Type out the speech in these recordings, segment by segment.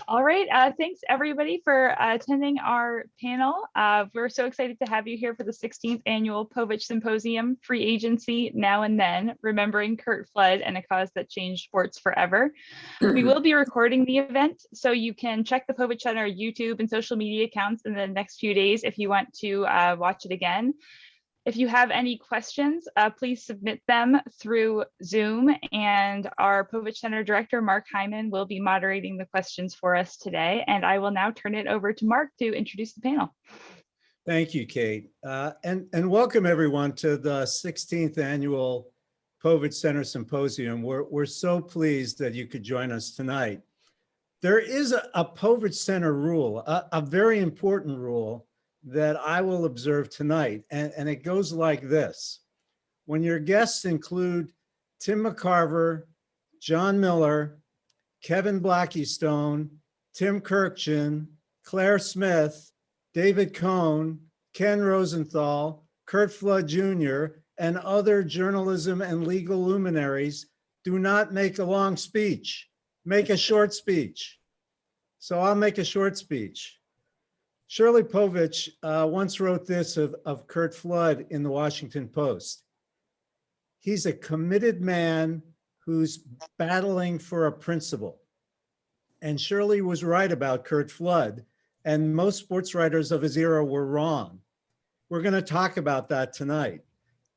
All right. Thanks everybody for attending our panel. We're so excited to have you here for the 16th Annual Povich Symposium, Free Agency Now and Then, Remembering Curt Flood and a Cause That Changed Sports Forever. We will be recording the event, so you can check the Povich Center YouTube and social media accounts in the next few days if you want to watch it again. If you have any questions, please submit them through Zoom, and our Povich Center Director, Mark Hyman, will be moderating the questions for us today. And I will now turn it over to Mark to introduce the panel. Thank you, Kate. And welcome everyone to the 16th Annual Povich Center Symposium. We're so pleased that you could join us tonight. There is a Povich Center rule, a very important rule that I will observe tonight, and it goes like this. When your guests include Tim McCarver, John Miller, Kevin Blackistone, Tim Kurkjian, Claire Smith, David Kuhn, Ken Rosenthal, Curt Flood Jr., and other journalism and legal luminaries, do not make a long speech. Make a short speech. So I'll make a short speech. Shirley Povich once wrote this of Curt Flood in the Washington Post. He's a committed man who's battling for a principle. And Shirley was right about Curt Flood, and most sports writers of his era were wrong. We're going to talk about that tonight.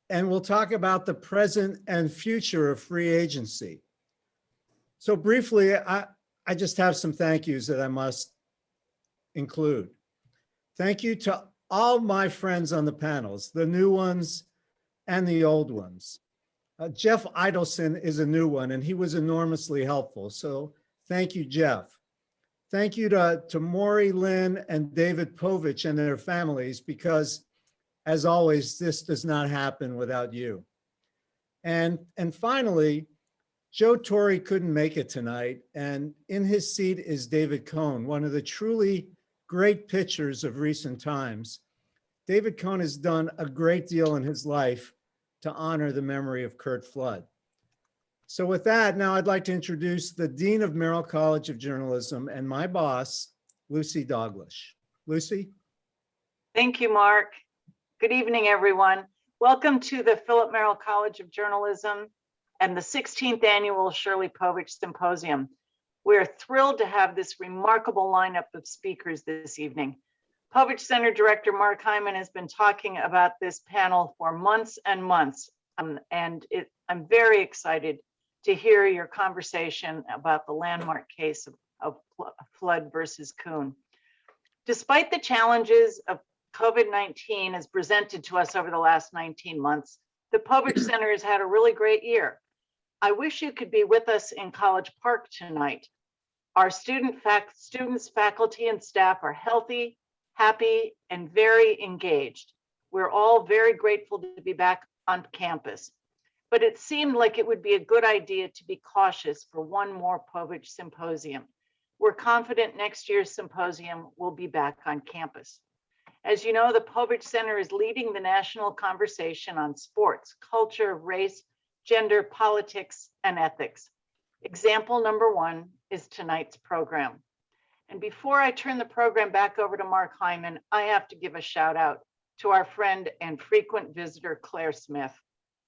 And we'll talk about the present and future of free agency. So briefly, I just have some thank yous that I must include. Thank you to all my friends on the panels, the new ones and the old ones. Jeff Idelson is a new one, and he was enormously helpful. So thank you, Jeff. Thank you to Maury, Lynn, and David Povich and their families, because as always, this does not happen without you. And finally, Joe Torre couldn't make it tonight, and in his seat is David Kuhn, one of the truly great pitchers of recent times. David Kuhn has done a great deal in his life to honor the memory of Curt Flood. So with that, now I'd like to introduce the Dean of Merrill College of Journalism and my boss, Lucy Douglas. Lucy? Thank you, Mark. Good evening, everyone. Welcome to the Philip Merrill College of Journalism and the 16th Annual Shirley Povich Symposium. We're thrilled to have this remarkable lineup of speakers this evening. Povich Center Director Mark Hyman has been talking about this panel for months and months, and I'm very excited to hear your conversation about the landmark case of Flood versus Kuhn. Despite the challenges of COVID-19 as presented to us over the last 19 months, the Povich Center has had a really great year. I wish you could be with us in College Park tonight. Our students, faculty, and staff are healthy, happy, and very engaged. We're all very grateful to be back on campus, but it seemed like it would be a good idea to be cautious for one more Povich Symposium. We're confident next year's symposium will be back on campus. As you know, the Povich Center is leading the national conversation on sports, culture, race, gender, politics, and ethics. Example number one is tonight's program. And before I turn the program back over to Mark Hyman, I have to give a shout out to our friend and frequent visitor, Claire Smith,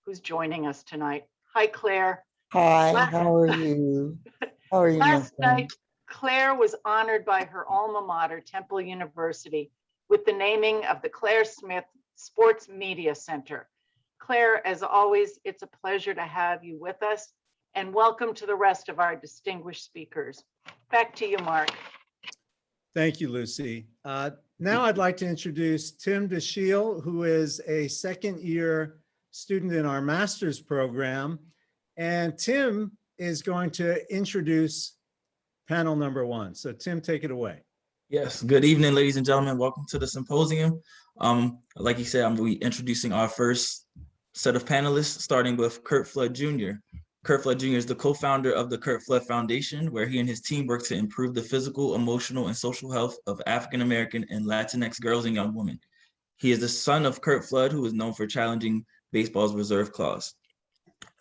who's joining us tonight. Hi, Claire. Hi, how are you? How are you? Last night, Claire was honored by her alma mater, Temple University, with the naming of the Claire Smith Sports Media Center. Claire, as always, it's a pleasure to have you with us, and welcome to the rest of our distinguished speakers. Back to you, Mark. Thank you, Lucy. Now I'd like to introduce Tim Descheel, who is a second-year student in our master's program. And Tim is going to introduce panel number one. So Tim, take it away. Yes, good evening, ladies and gentlemen. Welcome to the symposium. Like you said, I'm going to be introducing our first set of panelists, starting with Curt Flood Jr. Curt Flood Jr. is the co-founder of the Curt Flood Foundation, where he and his team work to improve the physical, emotional, and social health of African-American and Latinx girls and young women. He is the son of Curt Flood, who is known for challenging baseball's reserve clause.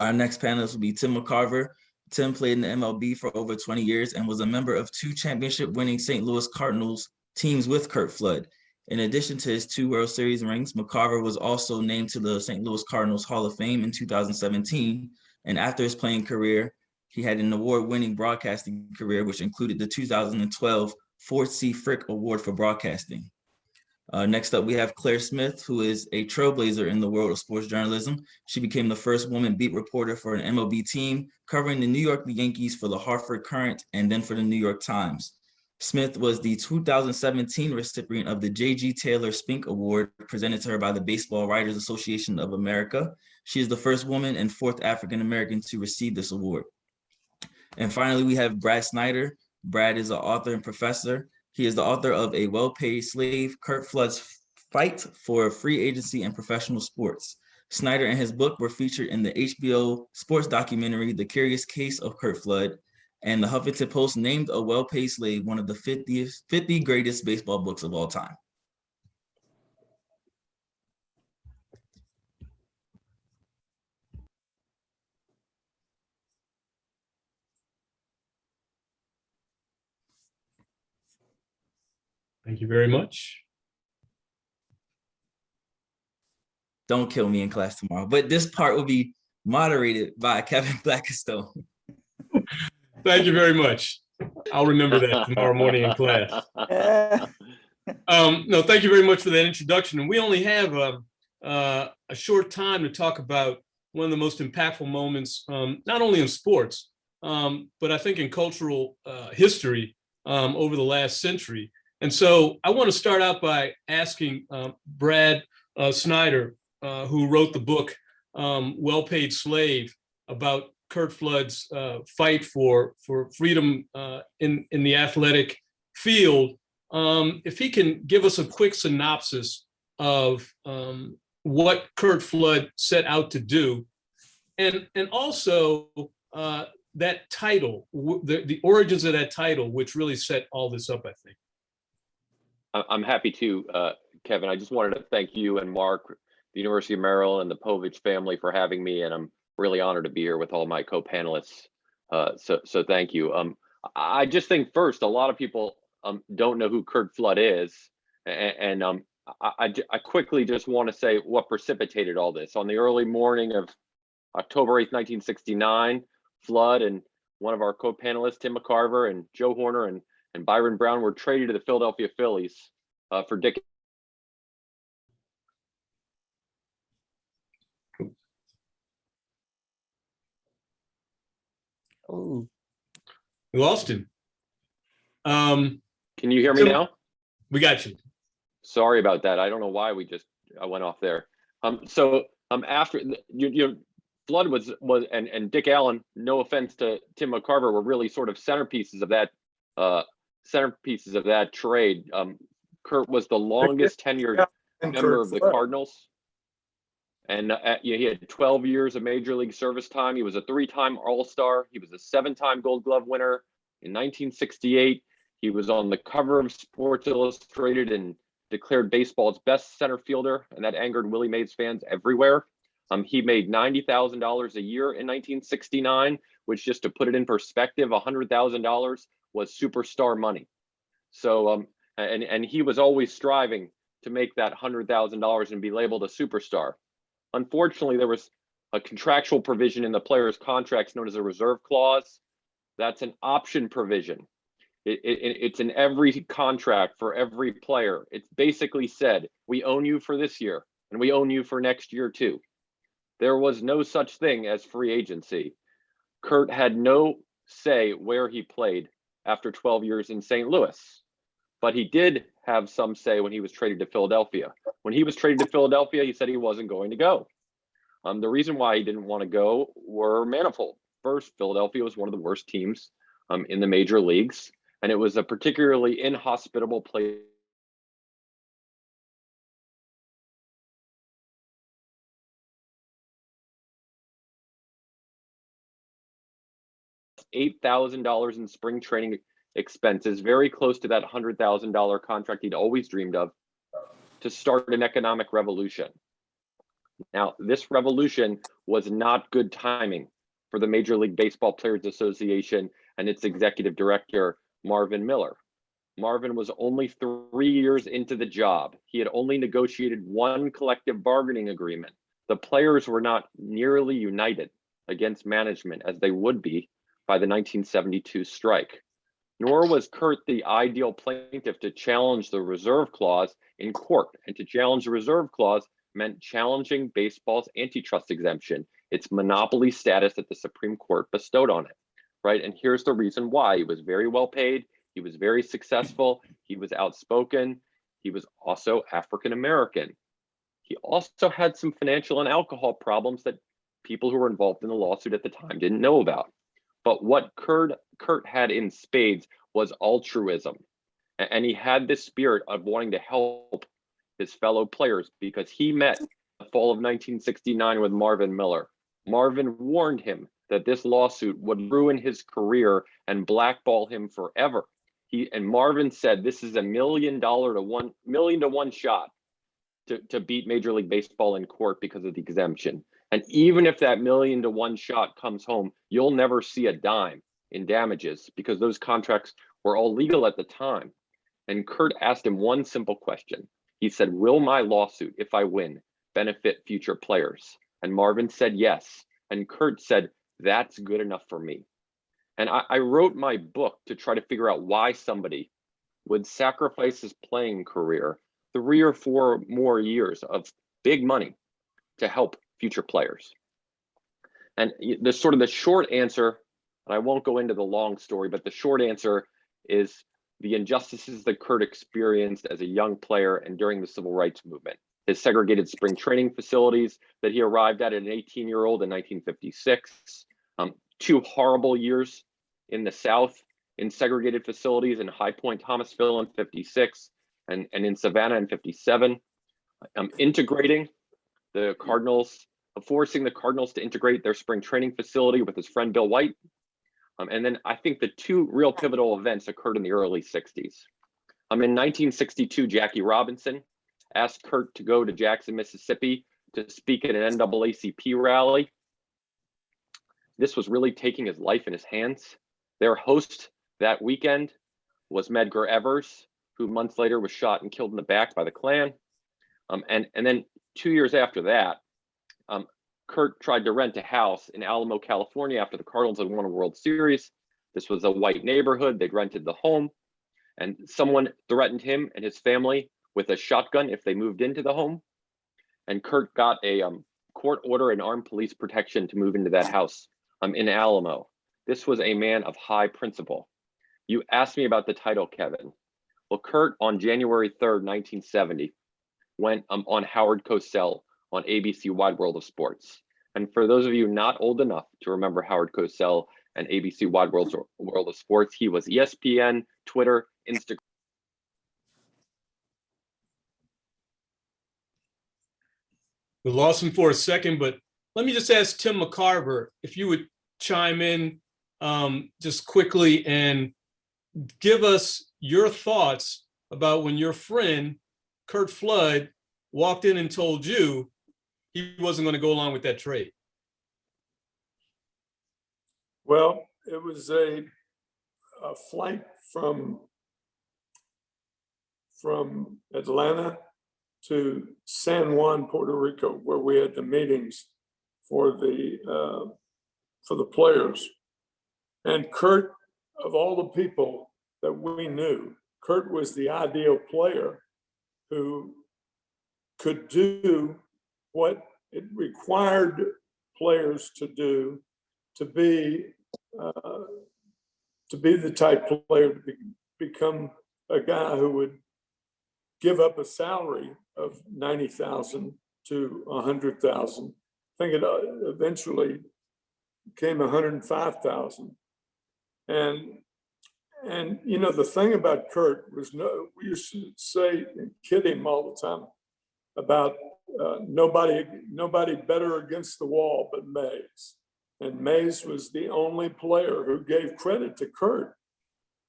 Our next panelist will be Tim McCarver, Tim played in the MLB for over 20 years and was a member of 2 championship-winning St. Louis Cardinals teams with Curt Flood. In addition to his 2 World Series rings, McCarver was also named to the St. Louis Cardinals Hall of Fame in 2017. And after his playing career, he had an award-winning broadcasting career, which included the 2012 Ford C. Frick Award for Broadcasting. Next up, we have Claire Smith, who is a trailblazer in the world of sports journalism. She became the first woman beat reporter for an MLB team, covering the New York Yankees for the Hartford Courant and then for the New York Times. Smith was the 2017 recipient of the J.G. Taylor Spink Award, presented to her by the Baseball Writers Association of America. She is the first woman and 4th African-American to receive this award. And finally, we have Brad Snyder. Brad is an author and professor. He is the author of A Well-Paid Slave, Kurt Flood's Fight for Free Agency and Professional Sports. Snyder and his book were featured in the HBO sports documentary, The Curious Case of Curt Flood, and the Huffington Post named A Well-Paid Slave one of the 50 greatest baseball books of all time. Thank you very much. Don't kill me in class tomorrow, but this part will be moderated by Kevin Blackistone. Thank you very much. I'll remember that tomorrow morning in class. No, thank you very much for that introduction. And we only have a short time to talk about one of the most impactful moments, not only in sports, but I think in cultural history over the last century. And so I want to start out by asking Brad Snyder, who wrote the book Well-Paid Slave, about Curt Flood's fight for freedom in the athletic field. If he can give us a quick synopsis of what Curt Flood set out to do, and also that title, the origins of that title, which really set all this up, I think. I'm happy to, Kevin. I just wanted to thank you and Mark, the University of Merrill, and the Povich family for having me, and I'm really honored to be here with all my co-panelists. So thank you. I just think first, a lot of people don't know who Curt Flood is, and I quickly just want to say what precipitated all this. On the early morning of October 8th, 1969, Flood and one of our co-panelists, Tim McCarver and Joe Horner and Byron Brown, were traded to the Philadelphia Phillies for Dick. Oh, We lost him. Can you hear me Tim, now? We got you. Sorry about that. I don't know why I went off there. After Flood was and Dick Allen, no offense to Tim McCarver, were really sort of centerpieces of that trade. Curt was the longest tenured member of the Cardinals, and he had 12 years of major league service time. He was a 3-time All-Star. He was a 7-time Gold Glove winner. In 1968, he was on the cover of Sports Illustrated and declared baseball's best center fielder, and that angered Willie Mays fans everywhere. He made $90,000 a year in 1969, which, just to put it in perspective, $100,000 was superstar money. So, and he was always striving to make that $100,000 and be labeled a superstar. Unfortunately, there was a contractual provision in the player's contracts known as a reserve clause. That's an option provision. It's in every contract for every player. It's basically said, we own you for this year and we own you for next year too. There was no such thing as free agency. Curt had no say where he played after 12 years in St. Louis, but he did have some say when he was traded to Philadelphia. When he was traded to Philadelphia, he said he wasn't going to go. The reason why he didn't want to go were manifold. First, Philadelphia was one of the worst teams in the major leagues, and it was a particularly inhospitable place. 8,000 in spring training expenses, very close to that $100,000 contract he'd always dreamed of, to start an economic revolution. Now, this revolution was not good timing for the Major League Baseball Players Association and its executive director, Marvin Miller. Marvin was only 3 years into the job. He had only negotiated one collective bargaining agreement. The players were not nearly united against management as they would be by the 1972 strike. Nor was Curt the ideal plaintiff to challenge the reserve clause in court. And to challenge the reserve clause meant challenging baseball's antitrust exemption, its monopoly status that the Supreme Court bestowed on it, right? And here's the reason why. He was very well paid. He was very successful. He was outspoken. He was also African-American. He also had some financial and alcohol problems that people who were involved in the lawsuit at the time didn't know about. But what Curt had in spades was altruism. And he had this spirit of wanting to help his fellow players because he met the fall of 1969 with Marvin Miller. Marvin warned him that this lawsuit would ruin his career and blackball him forever. And Marvin said, this is $1 million to $1 million to 1 shot to beat Major League Baseball in court because of the exemption. And even if that $1 million to 1 shot comes home, you'll never see a dime in damages because those contracts were all legal at the time. And Curt asked him one simple question. He said, will my lawsuit, if I win, benefit future players? And Marvin said yes. And Curt said, that's good enough for me. And I wrote my book to try to figure out why somebody would sacrifice his playing career 3 or 4 more years of big money to help future players. And the sort of the short answer, and I won't go into the long story, but the short answer is the injustices that Curt experienced as a young player and during the civil rights movement. His segregated spring training facilities that he arrived at an 18-year-old in 1956, 2 horrible years in the South in segregated facilities in High Point, Thomasville in 56 and in Savannah in 57, integrating the Cardinals, forcing the Cardinals to integrate their spring training facility with his friend Bill White. And then I think the 2 real pivotal events occurred in the early 60s. In 1962, Jackie Robinson asked Curt to go to Jackson, Mississippi to speak at an NAACP rally. This was really taking his life in his hands. Their host that weekend was Medgar Evers, who months later was shot and killed in the back by the Klan. And then 2 years after that, Curt tried to rent a house in Alamo, California after the Cardinals had won a World Series. This was a white neighborhood. They'd rented the home, and someone threatened him and his family with a shotgun if they moved into the home. And Curt got a court order and armed police protection to move into that house in Alamo. This was a man of high principle. You asked me about the title, Kevin. Well, Curt, on January 3rd, 1970, went on Howard Cosell on ABC Wide World of Sports. And for those of you not old enough to remember Howard Cosell and ABC Wide World of Sports, he was ESPN, Twitter, Instagram. We lost him for a second, but let me just ask Tim McCarver if you would chime in just quickly and give us your thoughts about when your friend Curt Flood walked in and told you he wasn't going to go along with that trade. Well, it was a flight from Atlanta to San Juan, Puerto Rico, where we had the meetings for the players. And Curt, of all the people that we knew, Curt was the ideal player who could do what it required players to do to be the type player to become a guy who would give up a salary of $90,000 to $100,000. I think it eventually became $105,000. And you know, the thing about Curt was, we used to say and kid him all the time about nobody better against the wall but Mays. And Mays was the only player who gave credit to Curt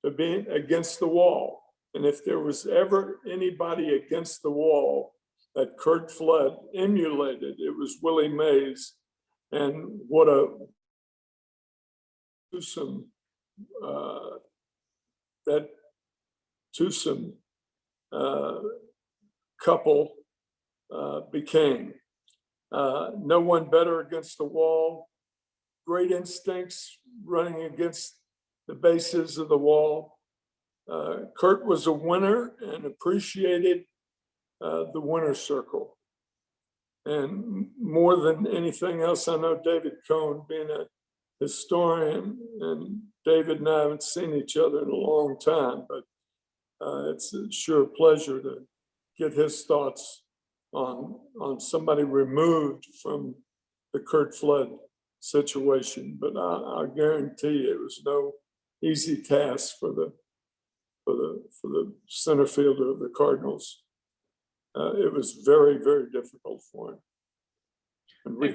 for being against the wall. And if there was ever anybody against the wall that Curt Flood emulated, it was Willie Mays. And what a twosome that twosome couple became. No one better against the wall, great instincts running against the bases of the wall. Curt was a winner and appreciated the winner's circle. And more than anything else, I know David Cohn, being a historian, and David and I haven't seen each other in a long time, but it's a sure pleasure to get his thoughts on somebody removed from the Curt Flood situation. But I guarantee you it was no easy task for the center fielder of the Cardinals. It was very, very difficult for him. And we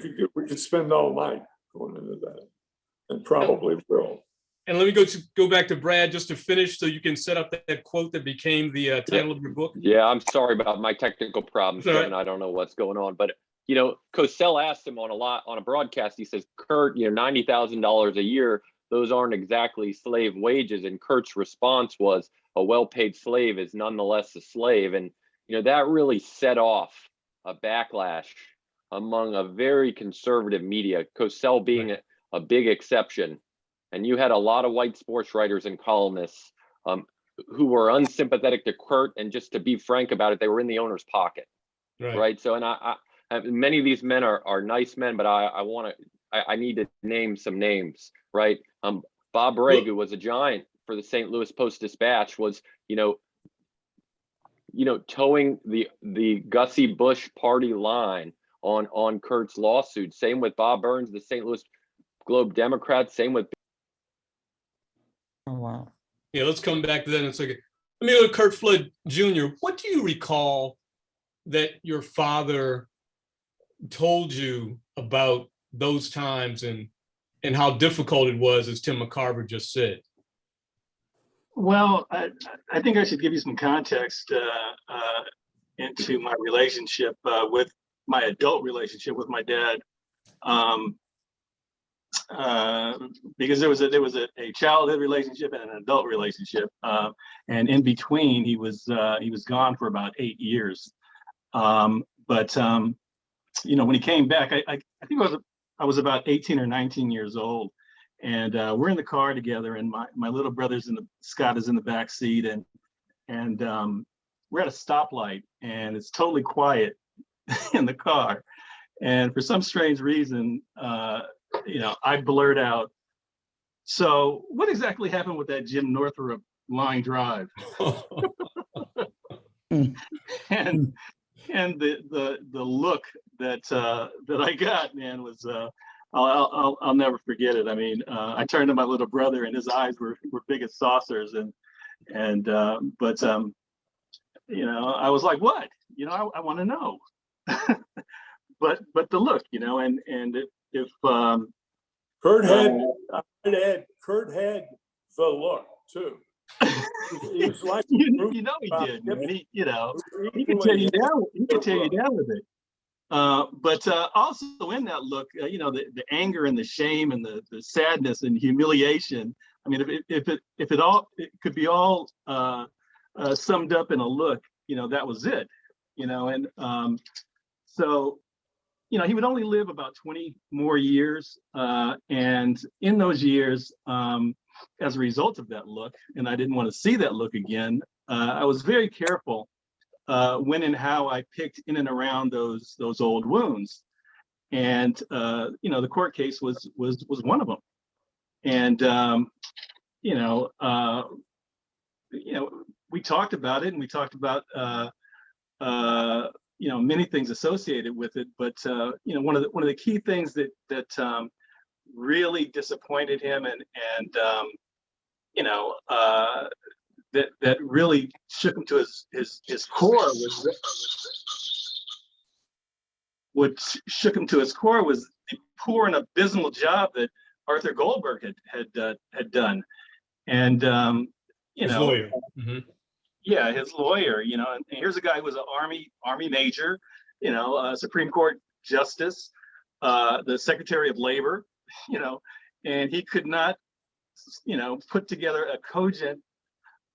could spend all night going into that, and probably will. And let me go back to Brad just to finish, so you can set up that quote that became the title of your book. Yeah, I'm sorry about my technical problems, Kevin. I don't know what's going on, but Cosell asked him on a broadcast. He says, "Curt, $90,000 a year, those aren't exactly slave wages." And Curt's response was, "A well-paid slave is nonetheless a slave." And that really set off a backlash among a very conservative media, Cosell being a big exception. And you had a lot of white sports writers and columnists who were unsympathetic to Curt, and just to be frank about it, they were in the owner's pocket, right? So, and I many of these men are nice men, but I need to name some names, right? Bob Bragg, who was a giant for the St. Louis Post-Dispatch, was towing the Gussie Bush party line on Curt's lawsuit. Same with Bob Burns, the St. Louis Globe Democrat. Same with. Oh, wow. Yeah, let's come back to that in a second. Let me go to Curt Flood Jr. What do you recall that your father told you about those times and how difficult it was, as Tim McCarver just said? Well, I think I should give you some context into my relationship with my adult relationship with my dad, because there was a childhood relationship and an adult relationship, and in between he was gone for about 8 years. But when he came back, I think I was about 18 or 19 years old. And we're in the car together, and my little brother's Scott is in the back seat, and we're at a stoplight, and it's totally quiet in the car. And for some strange reason, I blurt out, "So what exactly happened with that Jim Northrup line drive?" and the look that I got, man, was. I'll never forget it. I mean, I turned to my little brother, and his eyes were big as saucers, but I was like, "What? I want to know." but the look, and if Curt had the look too. He was like, he did. Man. He could tear you down. He could tear you down with it. But also in that look, the anger and the shame and the sadness and humiliation. I mean, if it could be all summed up in a look, that was it. And so, he would only live about 20 more years, and in those years, as a result of that look, and I didn't want to see that look again, I was very careful when and how I picked in and around those old wounds, and the court case was one of them, and we talked about it, and we talked about many things associated with it, but one of the key things that really disappointed him, and that really shook him to his core was the poor and abysmal job that Arthur Goldberg had done, and his lawyer. Mm-hmm. Yeah, his lawyer. And here's a guy who was an army major, Supreme Court justice, the Secretary of Labor, and he could not put together a cogent,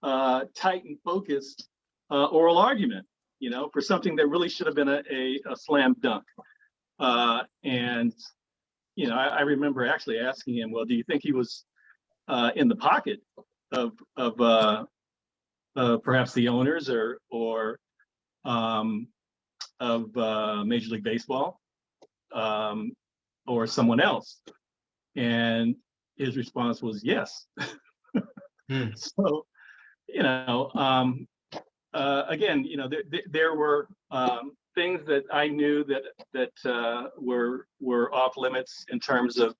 tight and focused oral argument, for something that really should have been a slam dunk. And I remember actually asking him, well, do you think he was in the pocket of perhaps the owners or of Major League Baseball or someone else? And his response was yes. So, again, there were things that I knew that were off limits in terms of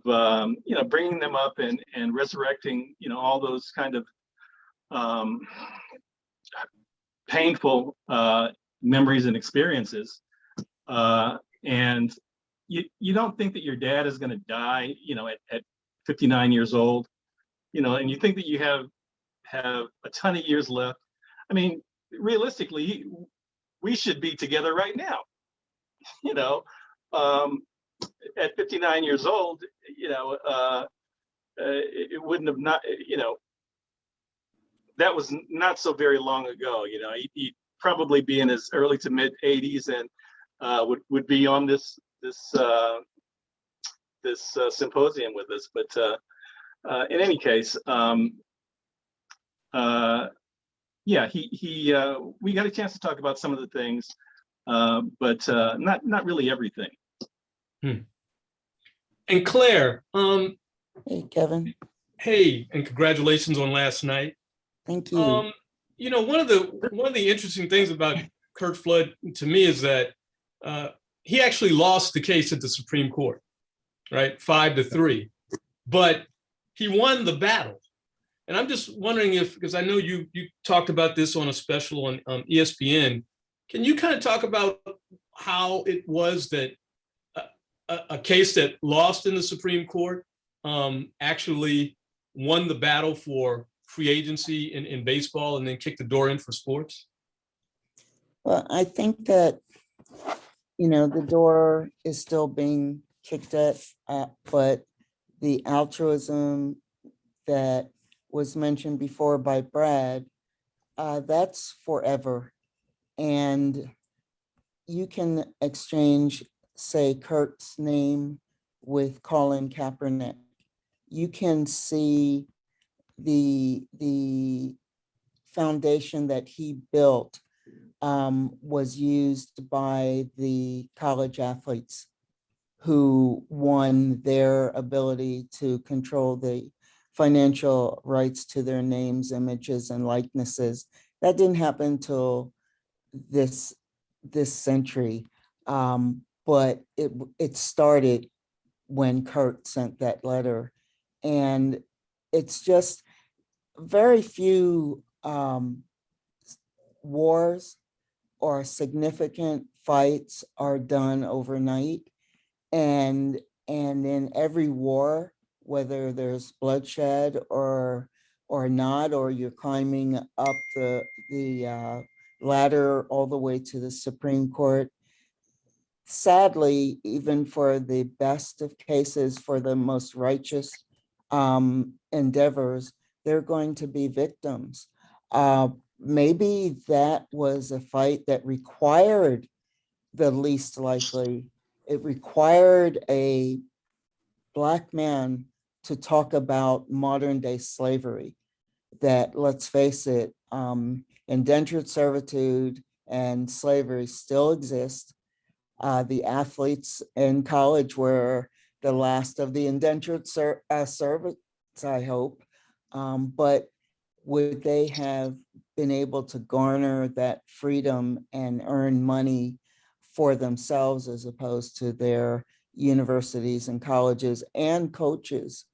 bringing them up and resurrecting, all those kind of painful memories and experiences. And you don't think that your dad is going to die, at 59 years old, and you think that you have a ton of years left. I mean, realistically, we should be together right now. At 59 years old, it wouldn't have not, that was not so very long ago. He'd probably be in his early to mid 80s and would be on this symposium with us. But in any case, yeah, we got a chance to talk about some of the things, but not really everything. And Claire, Hey, Kevin. hey, and congratulations on last night. Thank you. One of the interesting things about Kurt Flood to me is that he actually lost the case at the Supreme Court, right? 5-3, but he won the battle. And I'm just wondering because I know you talked about this on a special on ESPN, can you kind of talk about how it was that a case that lost in the Supreme Court actually won the battle for free agency in baseball and then kicked the door in for sports? Well, I think that, the door is still being kicked at, but the altruism that was mentioned before by Brad, that's forever. And you can exchange, say, Kurt's name with Colin Kaepernick. You can see the foundation that he built was used by the college athletes who won their ability to control the financial rights to their names, images, and likenesses. That didn't happen till this century, but it started when Kurt sent that letter. And it's just very few wars or significant fights are done overnight. And in every war, whether there's bloodshed or not, or you're climbing up the ladder all the way to the Supreme Court, sadly, even for the best of cases, for the most righteous endeavors, they're going to be victims. Maybe that was a fight that required the least likely. It required a Black man to talk about modern day slavery, that, let's face it, indentured servitude and slavery still exist. The athletes in college were the last of the indentured servants, I hope. But would they have been able to garner that freedom and earn money for themselves as opposed to their universities and colleges and coaches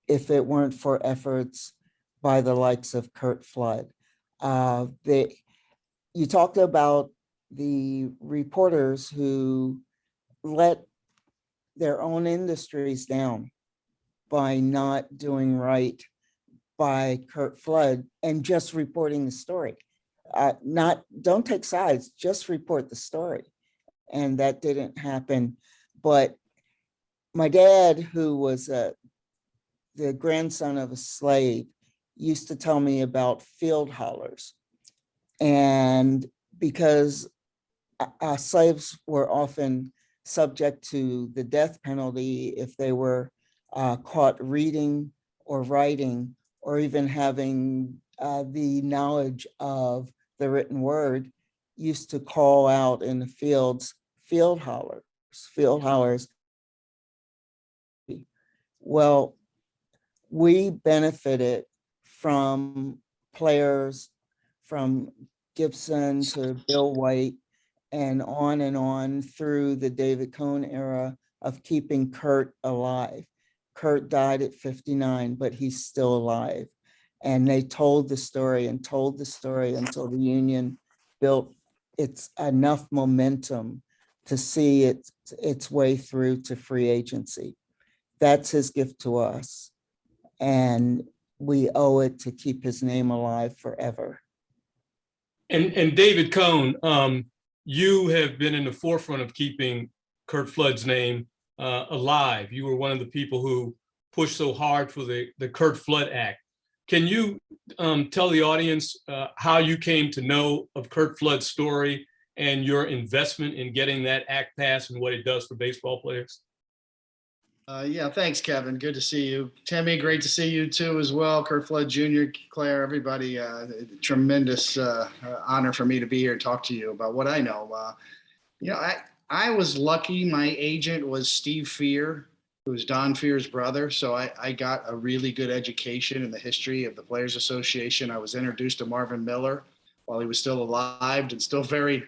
if it weren't for efforts by the likes of Curt Flood? You talked about the reporters who let their own industries down by not doing right by Curt Flood and just reporting the story. Don't take sides, just report the story. And that didn't happen. But my dad, who was a the grandson of a slave, used to tell me about field hollers. And because slaves were often subject to the death penalty if they were caught reading or writing, or even having the knowledge of the written word, used to call out in the fields, field hollers. Well, we benefited from players from Gibson to Bill White and on through the David Kuhn era of keeping Curt alive. Curt died at 59, but he's still alive. And they told the story and told the story until the union built its enough momentum to see its way through to free agency. That's his gift to us. And we owe it to keep his name alive forever. And David Cohn, you have been in the forefront of keeping Curt Flood's name alive. You were one of the people who pushed so hard for the Curt Flood Act. Can you tell the audience how you came to know of Curt Flood's story and your investment in getting that act passed and what it does for baseball players? Yeah, thanks, Kevin. Good to see you. Tammy, great to see you too as well. Curt Flood Jr., Claire, everybody, tremendous honor for me to be here and talk to you about what I know. I was lucky. My agent was Steve Fear, who was Don Fear's brother. So I got a really good education in the history of the Players Association. I was introduced to Marvin Miller while he was still alive and still very,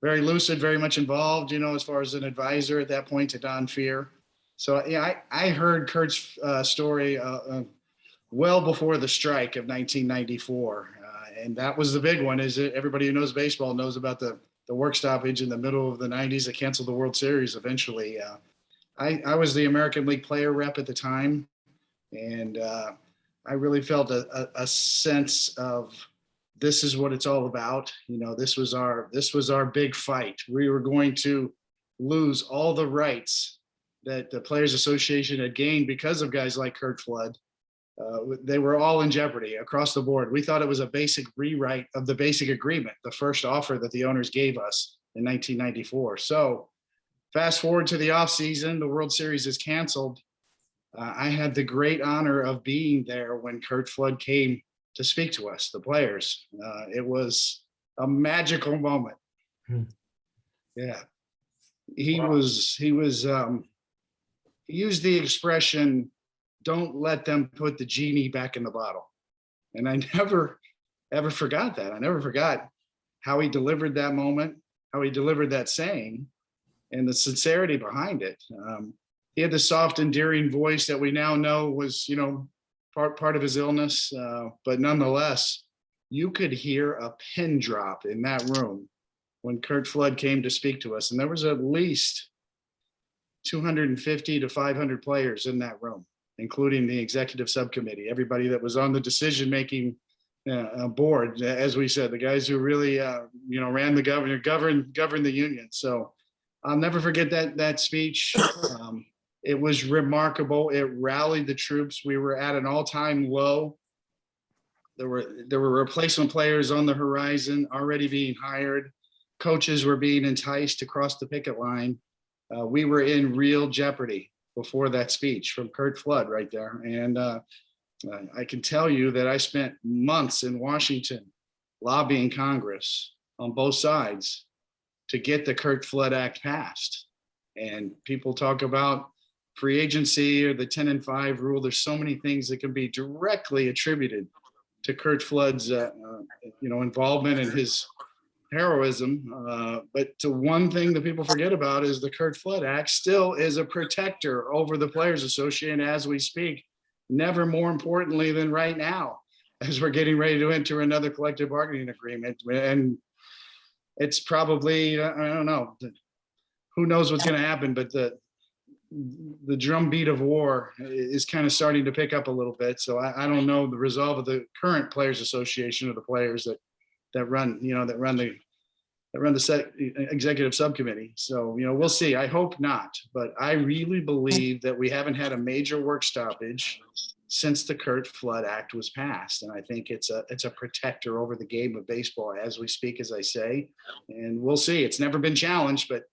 very lucid, very much involved, as far as an advisor at that point to Don Fear. So yeah, I heard Curt's story well before the strike of 1994, and that was the big one. Is it everybody who knows baseball knows about the work stoppage in the middle of the 90s that canceled the World Series eventually. I was the American League player rep at the time, and I really felt a sense of this is what it's all about. This was our big fight. We were going to lose all the rights that the Players Association had gained because of guys like Curt Flood. They were all in jeopardy across the board. We thought it was a basic rewrite of the basic agreement, the first offer that the owners gave us in 1994. So fast forward to the offseason, the World Series is canceled. I had the great honor of being there when Curt Flood came to speak to us, the players. It was a magical moment. Yeah. He used the expression, "Don't let them put the genie back in the bottle." And I never, ever forgot that. I never forgot how he delivered that moment, how he delivered that saying, and the sincerity behind it. He had the soft, endearing voice that we now know was, part of his illness. But nonetheless, you could hear a pin drop in that room when Curt Flood came to speak to us. And there was at least 250 to 500 players in that room, including the executive subcommittee, everybody that was on the decision-making board, as we said, the guys who really, ran the governed the union. So I'll never forget that speech. It was remarkable. It rallied the troops. We were at an all-time low. There were replacement players on the horizon already being hired. Coaches were being enticed to cross the picket line. We were in real jeopardy before that speech from Curt Flood right there. And I can tell you that I spent months in Washington lobbying Congress on both sides to get the Curt Flood Act passed. And people talk about free agency or the 10-5 rule. There's so many things that can be directly attributed to Curt Flood's involvement and his heroism, but the one thing that people forget about is the Curt Flood Act still is a protector over the Players Association as we speak, never more importantly than right now, as we're getting ready to enter another collective bargaining agreement. And it's probably, I don't know, who knows what's going to happen, but the drumbeat of war is kind of starting to pick up a little bit. So I don't know the resolve of the current Players Association or the players that run the executive subcommittee. So, we'll see. I hope not, but I really believe that we haven't had a major work stoppage since the Curt Flood Act was passed. And I think it's a protector over the game of baseball as we speak, as I say, and we'll see. It's never been challenged, but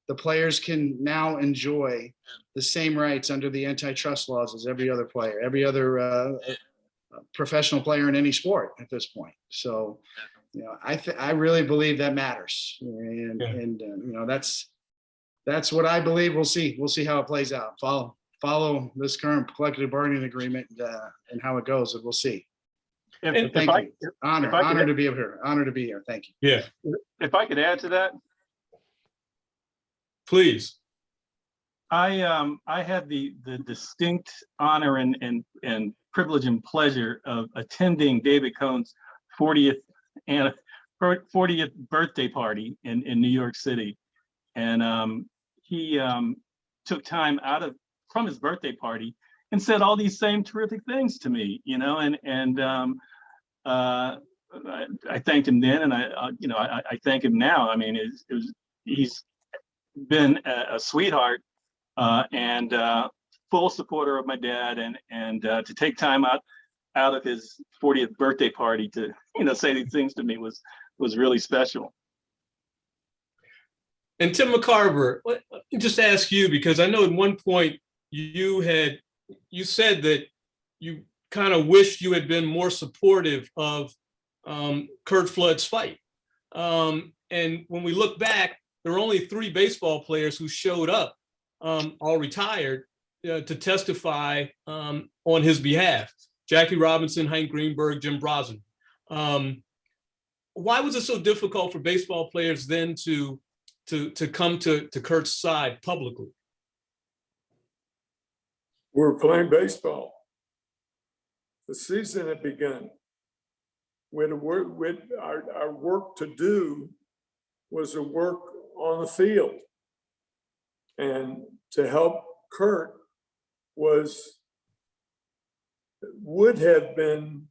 the players can now enjoy the same rights under the antitrust laws as every other player, every other professional player in any sport at this point. So, you know, I really believe that matters, and you know, that's what I believe. We'll see how it plays out. Follow this current collective bargaining agreement and how it goes, and we'll see. Thank you. Honor to be here. Honor to be here. Thank you. Yeah. If I could add to that, Please. I had the distinct honor and privilege and pleasure of attending David Cohn's 40th birthday party in New York City, and he took time from his birthday party and said all these same terrific things to me, you know, and I thanked him then, and I thank him now. I mean, he's been a sweetheart and full supporter of my dad, and to take time out of his 40th birthday party to, you know, say these things to me was really special. And Tim McCarver, let me just ask you, because I know at one point you said that you kind of wished you had been more supportive of Curt Flood's fight. And when we look back, there were only 3 baseball players who showed up, all retired, to testify on his behalf: Jackie Robinson, Hank Greenberg, Jim Brosnan. Why was it so difficult for baseball players then to come to Curt's side publicly? We were playing baseball. The season had begun. We had to work with our work to do was a work on the field. And to help Curt would have been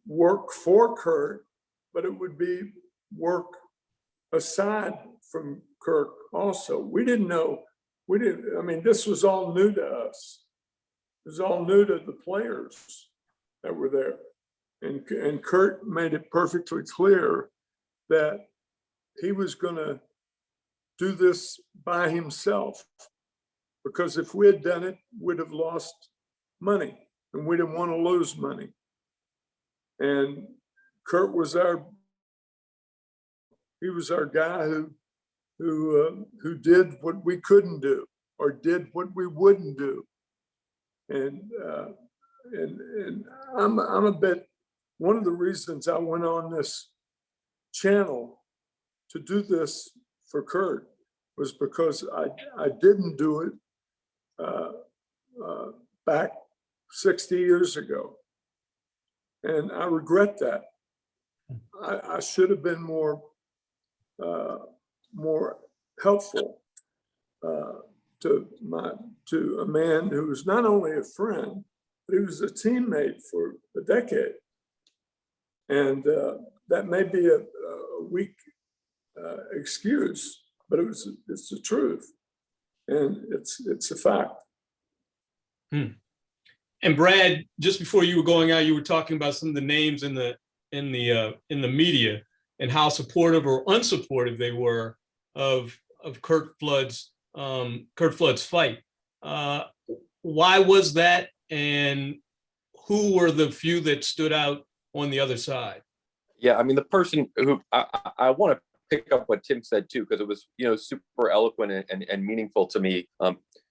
work for Curt, but it would be work aside from Curt also. We didn't know, I mean, this was all new to us. It was all new to the players that were there. And Curt made it perfectly clear that he was going to do this by himself, because if we had done it, we'd have lost money, and we didn't want to lose money. And Curt was our guy who did what we couldn't do, or did what we wouldn't do. And I'm a bit, one of the reasons I went on this channel to do this for Curt was because I didn't do it back 60 years ago. And I regret that. I should have been more helpful to a man who was not only a friend, but he was a teammate for a decade. And that may be a weak excuse, but it's the truth, and it's a fact. And Brad, just before you were going out, you were talking about some of the names in the media and how supportive or unsupportive they were of Curt Flood's fight. Why was that, and who were the few that stood out on the other side? Yeah, I mean, the person who I want to pick up what Tim said too, because it was, you know, super eloquent and meaningful to me.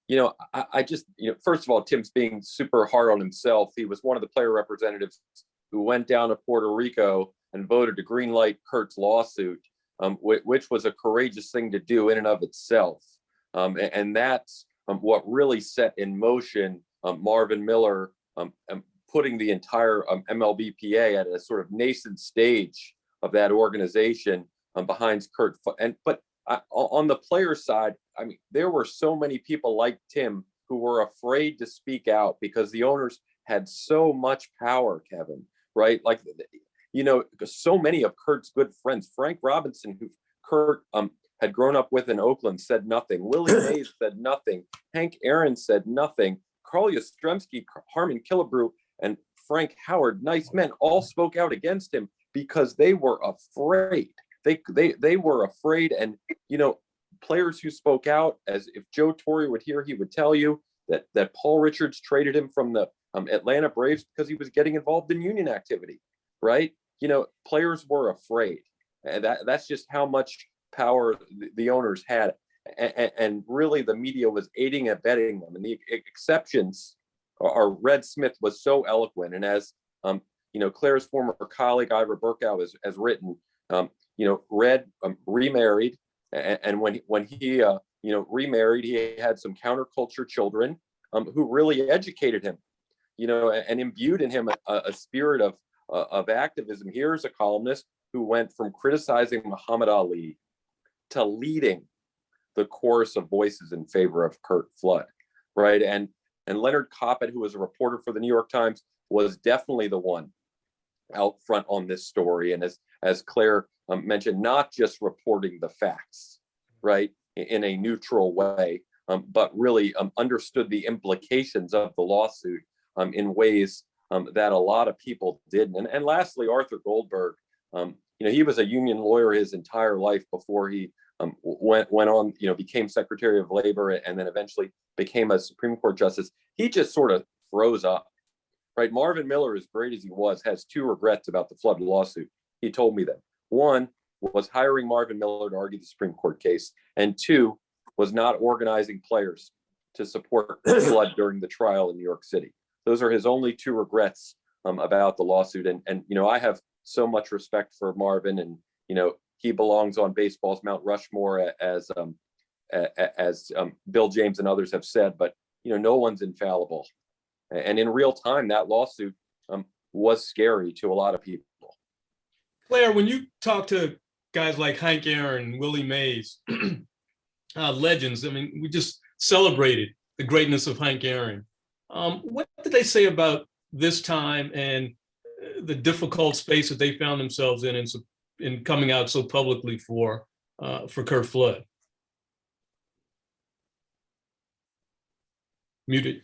You know, I just, you know, first of all, Tim's being super hard on himself. He was one of the player representatives who went down to Puerto Rico and voted to greenlight Curt's lawsuit, which was a courageous thing to do in and of itself. And that's what really set in motion Marvin Miller putting the entire MLBPA at a sort of nascent stage of that organization behind Curt. But on the player side, I mean, there were so many people like Tim who were afraid to speak out because the owners had so much power, Kevin, right? Like, you know, because so many of Curt's good friends, Frank Robinson, who Curt had grown up with in Oakland, said nothing. Willie Mays said nothing. Hank Aaron said nothing. Carl Yastrzemski, Harmon Killebrew, and Frank Howard, nice men, all spoke out against him because they were afraid. They were afraid. And, you know, players who spoke out, as if Joe Torre would hear, he would tell you that Paul Richards traded him from the Atlanta Braves because he was getting involved in union activity, right? You know, players were afraid. And that's just how much power the owners had. And really the media was aiding and abetting them. And the exceptions are Red Smith was so eloquent. And as, you know, Claire's former colleague, Ira Burkow, has written, you know, Red remarried. And when he, you know, remarried, he had some counterculture children who really educated him, you know, and imbued in him a spirit of activism. Here's a columnist who went from criticizing Muhammad Ali to leading the chorus of voices in favor of Curt Flood, right? And Leonard Coppett, who was a reporter for the New York Times, was definitely the one out front on this story. And as Claire mentioned, not just reporting the facts, right, in a neutral way, but really understood the implications of the lawsuit in ways that a lot of people didn't. And lastly, Arthur Goldberg, you know, he was a union lawyer his entire life before he went on, you know, became Secretary of Labor and then eventually became a Supreme Court justice. He just sort of froze up, right? Marvin Miller, as great as he was, has two regrets about the Flood lawsuit. He told me that. One was hiring Marvin Miller to argue the Supreme Court case, and two was not organizing players to support Flood during the trial in New York City. Those are his only two regrets about the lawsuit. And you know, I have so much respect for Marvin, and you know, he belongs on baseball's Mount Rushmore, as Bill James and others have said. But you know, no one's infallible, and in real time, that lawsuit was scary to a lot of people. Claire, when you talk to guys like Hank Aaron, Willie Mays, legends, I mean, we just celebrated the greatness of Hank Aaron. What did they say about this time and the difficult space that they found themselves in coming out so publicly for Curt Flood? Muted.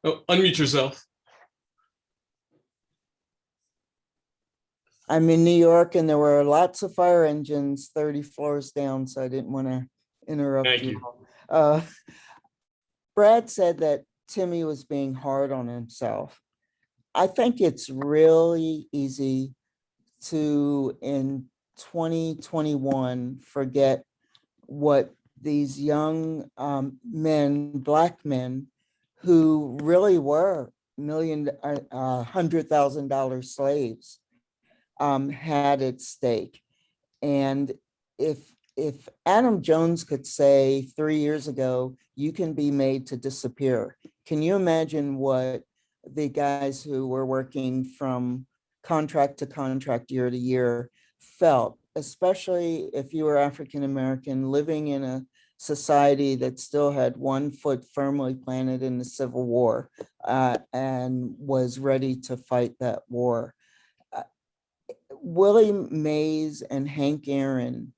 Oh, unmute yourself. I'm in New York and there were lots of fire engines 30 floors down, so I didn't want to interrupt Thank you. you. Brad said that Timmy was being hard on himself. I think it's really easy to, in 2021, forget what these young men, Black men, who really were $100,000 slaves, had at stake. And if Adam Jones could say 3 years ago, you can be made to disappear, can you imagine what the guys who were working from contract to contract, year to year, felt, especially if you were African American living in a society that still had one foot firmly planted in the Civil War and was ready to fight that war? Willie Mays and Hank Aaron,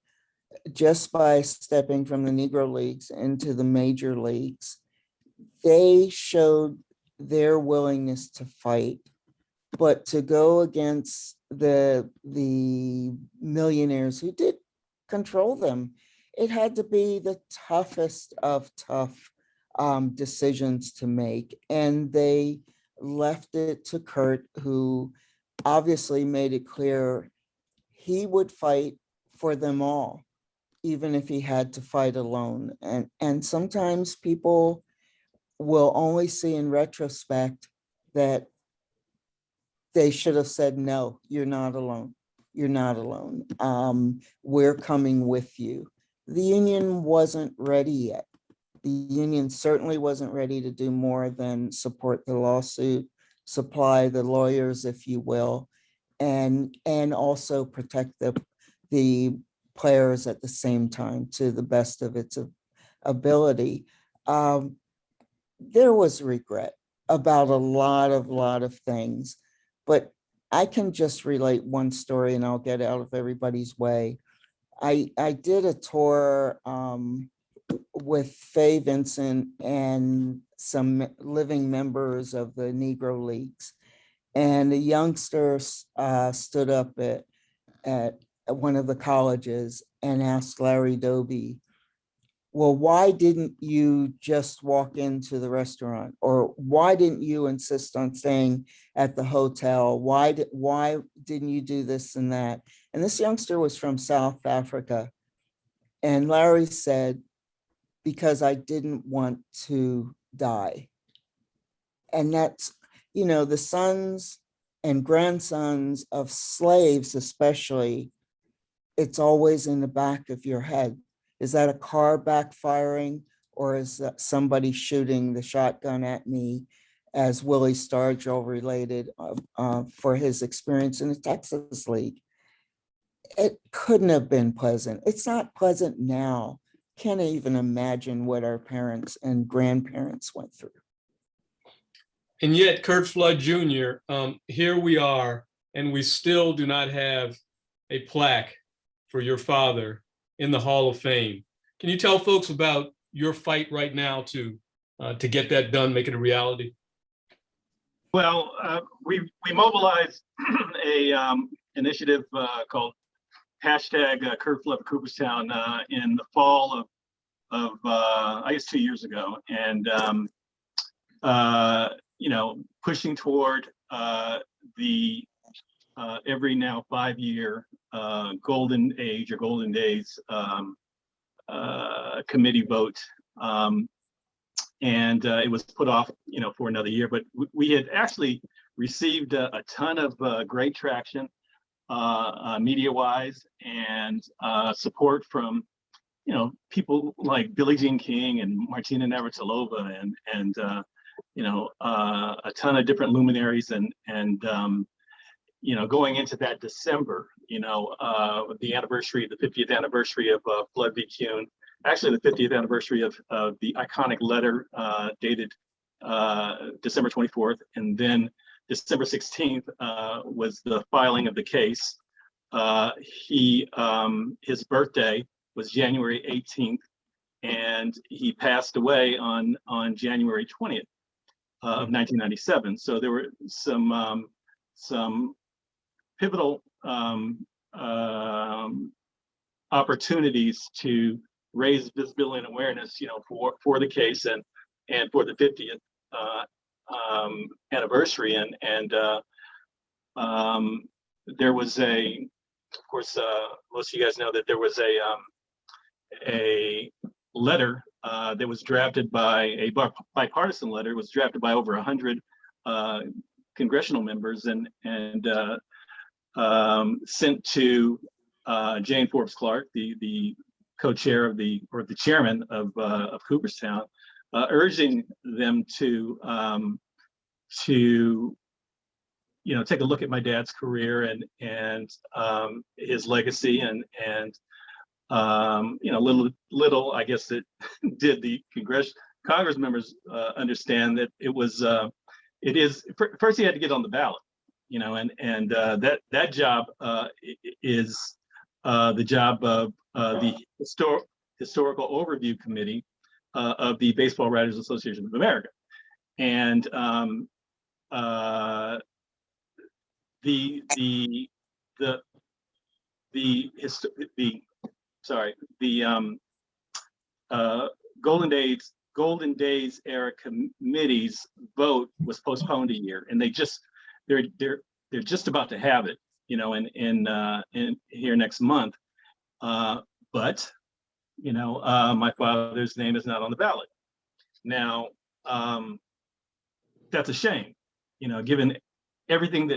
just by stepping from the Negro Leagues into the major leagues, they showed their willingness to fight, but to go against the millionaires who did control them, it had to be the toughest of tough decisions to make. And they left it to Curt, who obviously made it clear he would fight for them all, even if he had to fight alone. And sometimes people will only see in retrospect that they should have said, no, you're not alone. You're not alone. We're coming with you. The union wasn't ready yet. The union certainly wasn't ready to do more than support the lawsuit, supply the lawyers, if you will, and also protect the players at the same time to the best of its ability. There was regret about a lot of things, but I can just relate one story and I'll get out of everybody's way. I did a tour with Faye Vincent and some living members of the Negro Leagues. And a youngster stood up at one of the colleges and asked Larry Doby, well, why didn't you just walk into the restaurant? Or why didn't you insist on staying at the hotel? Why didn't you do this and that? And this youngster was from South Africa. And Larry said, because I didn't want to die. And that's, you know, the sons and grandsons of slaves, especially, it's always in the back of your head. Is that a car backfiring, or is that somebody shooting the shotgun at me, as Willie Stargell related for his experience in the Texas League? It couldn't have been pleasant. It's not pleasant now. Can't even imagine what our parents and grandparents went through. And yet, Curt Flood Jr., here we are, and we still do not have a plaque for your father in the Hall of Fame. Can you tell folks about your fight right now to get that done, make it a reality? Well, we mobilized a initiative called hashtag Curt Flood Cooperstown in the fall of I guess 2 years ago, and you know, pushing toward the every now 5-year golden age or golden days committee vote, and it was put off, you know, for another year. But we had actually received a ton of great traction media-wise, and support from, you know, people like Billie Jean King and Martina Navratilova, and you know, a ton of different luminaries, and you know, going into that December, you know, the anniversary, the 50th anniversary of Flood v. Kuhn, actually the 50th anniversary of the iconic letter dated December 24th, and then December 16th was the filing of the case. His birthday was January 18th, and he passed away on January 20th of 1997. So there were some pivotal opportunities to raise visibility and awareness, you know, for the case and for the 50th anniversary, and there was of course, most of you guys know that there was a letter that was drafted by a bipartisan letter. It was drafted by over 100 congressional members and sent to Jane Forbes Clark, the co-chair of the chairman of Cooperstown, urging them to you know, take a look at my dad's career and his legacy, and you know, little I guess it did the Congress members understand that it is first he had to get on the ballot, you know, and that job is the job of the historical overview committee of the Baseball Writers Association of America, and the Golden Days era committee's vote was postponed a year, and they're just about to have it, you know, in here next month, but you know, my father's name is not on the ballot now. That's a shame, you know, given everything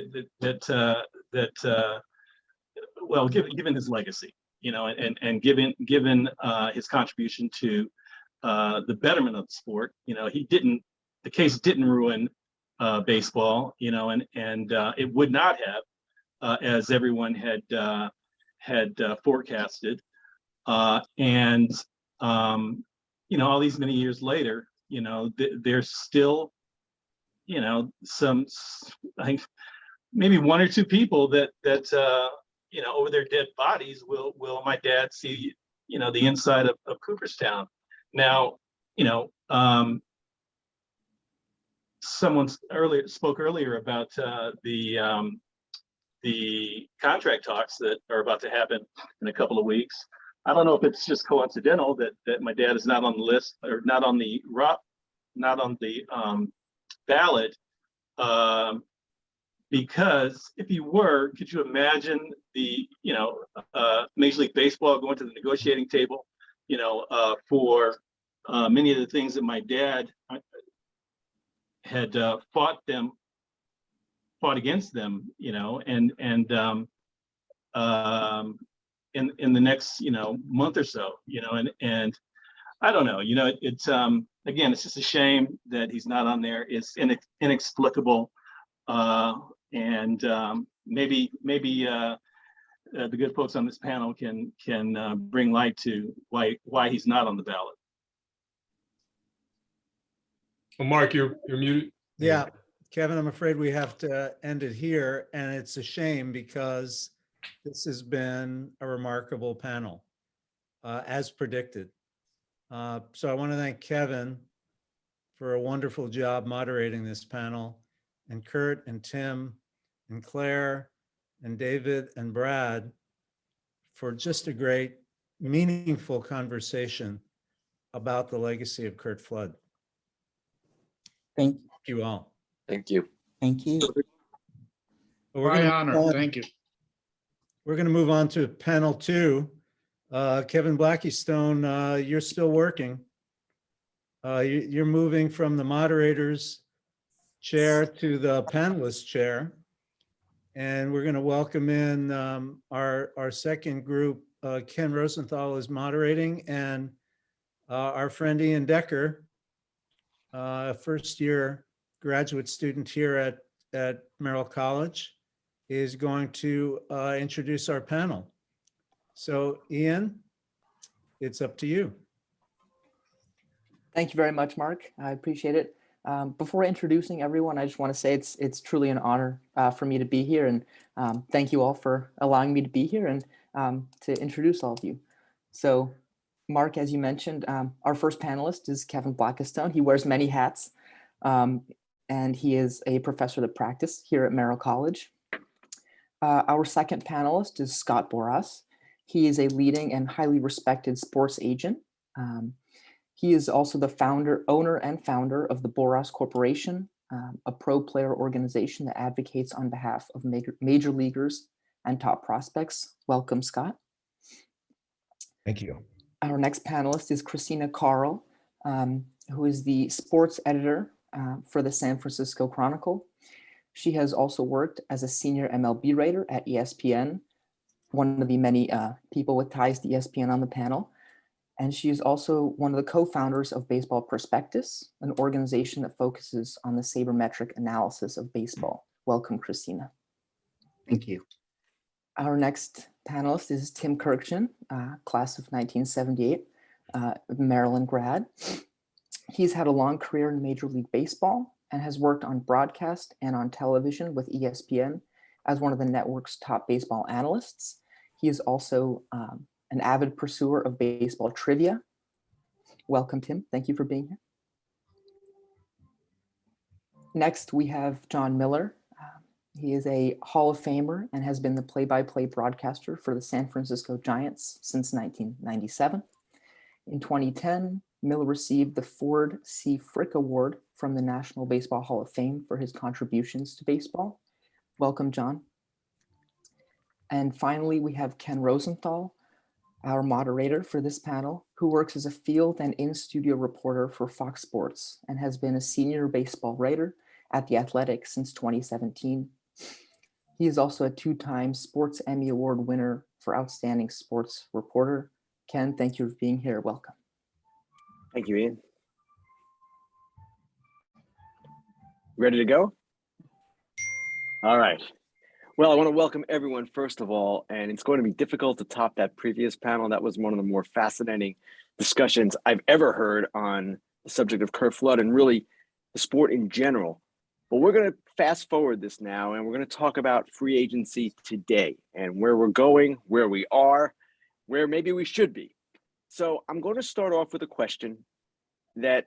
well, given his legacy, you know, and given his contribution to the betterment of the sport. You know, the case didn't ruin baseball, you know, and it would not have, as everyone had forecasted, and you know, all these many years later, you know, there's still, you know, some, I think maybe one or two people that you know, over their dead bodies will my dad see, you know, the inside of Cooperstown, Now, someone spoke earlier about the contract talks that are about to happen in a couple of weeks. I don't know if it's just coincidental that my dad is not on the list or not on the ballot, because if you were, could you imagine the Major League Baseball going to the negotiating table, for many of the things that my dad had fought against them, in the next month or so, and I don't know, it's again, it's just a shame that he's not on there. It's inexplicable, and maybe the good folks on this panel can bring light to why he's not on the ballot. Well, Mark, you're muted. Yeah, Kevin, I'm afraid we have to end it here, and it's a shame because this has been a remarkable panel, as predicted. So I want to thank Kevin for a wonderful job moderating this panel, and Curt and Tim and Claire and David and Brad for just a great, meaningful conversation about the legacy of Curt Flood. Thank you all. Thank you. Thank you. My honor. Thank you. We're going to move on to panel 2. Kevin Blackistone, you're still working. You're moving from the moderator's chair to the panelist chair. And we're going to welcome in our second group. Ken Rosenthal is moderating, and our friend Ian Decker, first-year graduate student here at Merrill College, is going to introduce our panel. So Ian, it's up to you. Thank you very much, Mark. I appreciate it. Before introducing everyone, I just want to say it's truly an honor for me to be here, and thank you all for allowing me to be here and to introduce all of you. So Mark, as you mentioned, our first panelist is Kevin Blackistone. He wears many hats, and he is a professor of practice here at Merrill College. Our second panelist is Scott Boras. He is a leading and highly respected sports agent. He is also the owner and founder of the Boras Corporation, a pro player organization that advocates on behalf of major leaguers and top prospects. Welcome, Scott. Thank you. Our next panelist is Christina Carl, who is the sports editor for the San Francisco Chronicle. She has also worked as a senior MLB writer at ESPN, one of the many people with ties to ESPN on the panel. And she is also one of the co-founders of Baseball Prospectus, an organization that focuses on the sabermetric analysis of baseball. Welcome, Christina. Thank you. Our next panelist is Tim Kurkjian, class of 1978, Maryland grad. He's had a long career in Major League Baseball and has worked on broadcast and on television with ESPN as one of the network's top baseball analysts. He is also an avid pursuer of baseball trivia. Welcome, Tim. Thank you for being here. Next, we have John Miller. He is a Hall of Famer and has been the play-by-play broadcaster for the San Francisco Giants since 1997. In 2010, Miller received the Ford C. Frick Award from the National Baseball Hall of Fame for his contributions to baseball. Welcome, John. And finally, we have Ken Rosenthal, our moderator for this panel, who works as a field and in-studio reporter for Fox Sports and has been a senior baseball writer at The Athletic since 2017. He is also a two-time Sports Emmy Award winner for Outstanding Sports Reporter. Ken, thank you for being here. Welcome. Thank you, Ian. Ready to go? All right. Well, I want to welcome everyone, first of all, and it's going to be difficult to top that previous panel. That was one of the more fascinating discussions I've ever heard on the subject of Curt Flood and really the sport in general. But we're going to fast forward this now, and we're going to talk about free agency today and where we're going, where we are, where maybe we should be. So I'm going to start off with a question that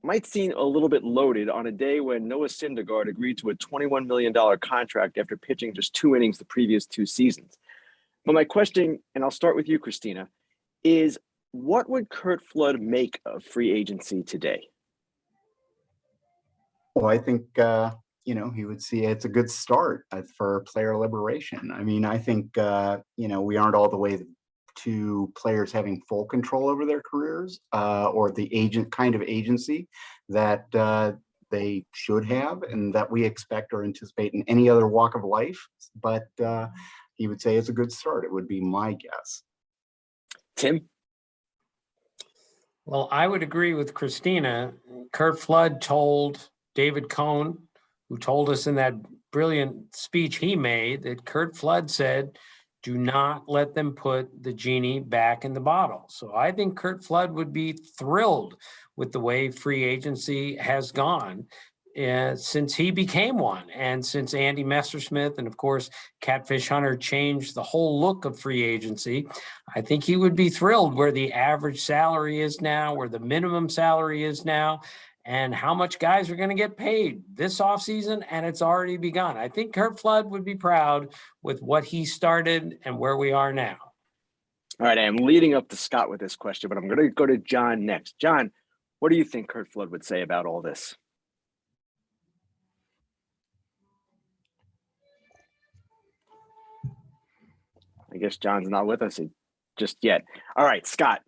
might seem a little bit loaded on a day when Noah Syndergaard agreed to a $21 million contract after pitching just 2 innings the previous 2 seasons. But my question, and I'll start with you, Christina, is what would Curt Flood make of free agency today? Well, I think, he would see it's a good start for player liberation. I mean, I think, we aren't all the way to players having full control over their careers or the kind of agency that they should have and that we expect or anticipate in any other walk of life. But he would say it's a good start. It would be my guess. Tim? Well, I would agree with Christina. Curt Flood told David Kuhn, who told us in that brilliant speech he made, that Curt Flood said, do not let them put the genie back in the bottle. So I think Curt Flood would be thrilled with the way free agency has gone since he became one. And since Andy Messersmith and of course, Catfish Hunter changed the whole look of free agency, I think he would be thrilled where the average salary is now, where the minimum salary is now, and how much guys are going to get paid this offseason, and it's already begun. I think Curt Flood would be proud with what he started and where we are now. All right, I am leading up to Scott with this question, but I'm going to go to John next. John, what do you think Curt Flood would say about all this? I guess John's not with us just yet. All right, Scott.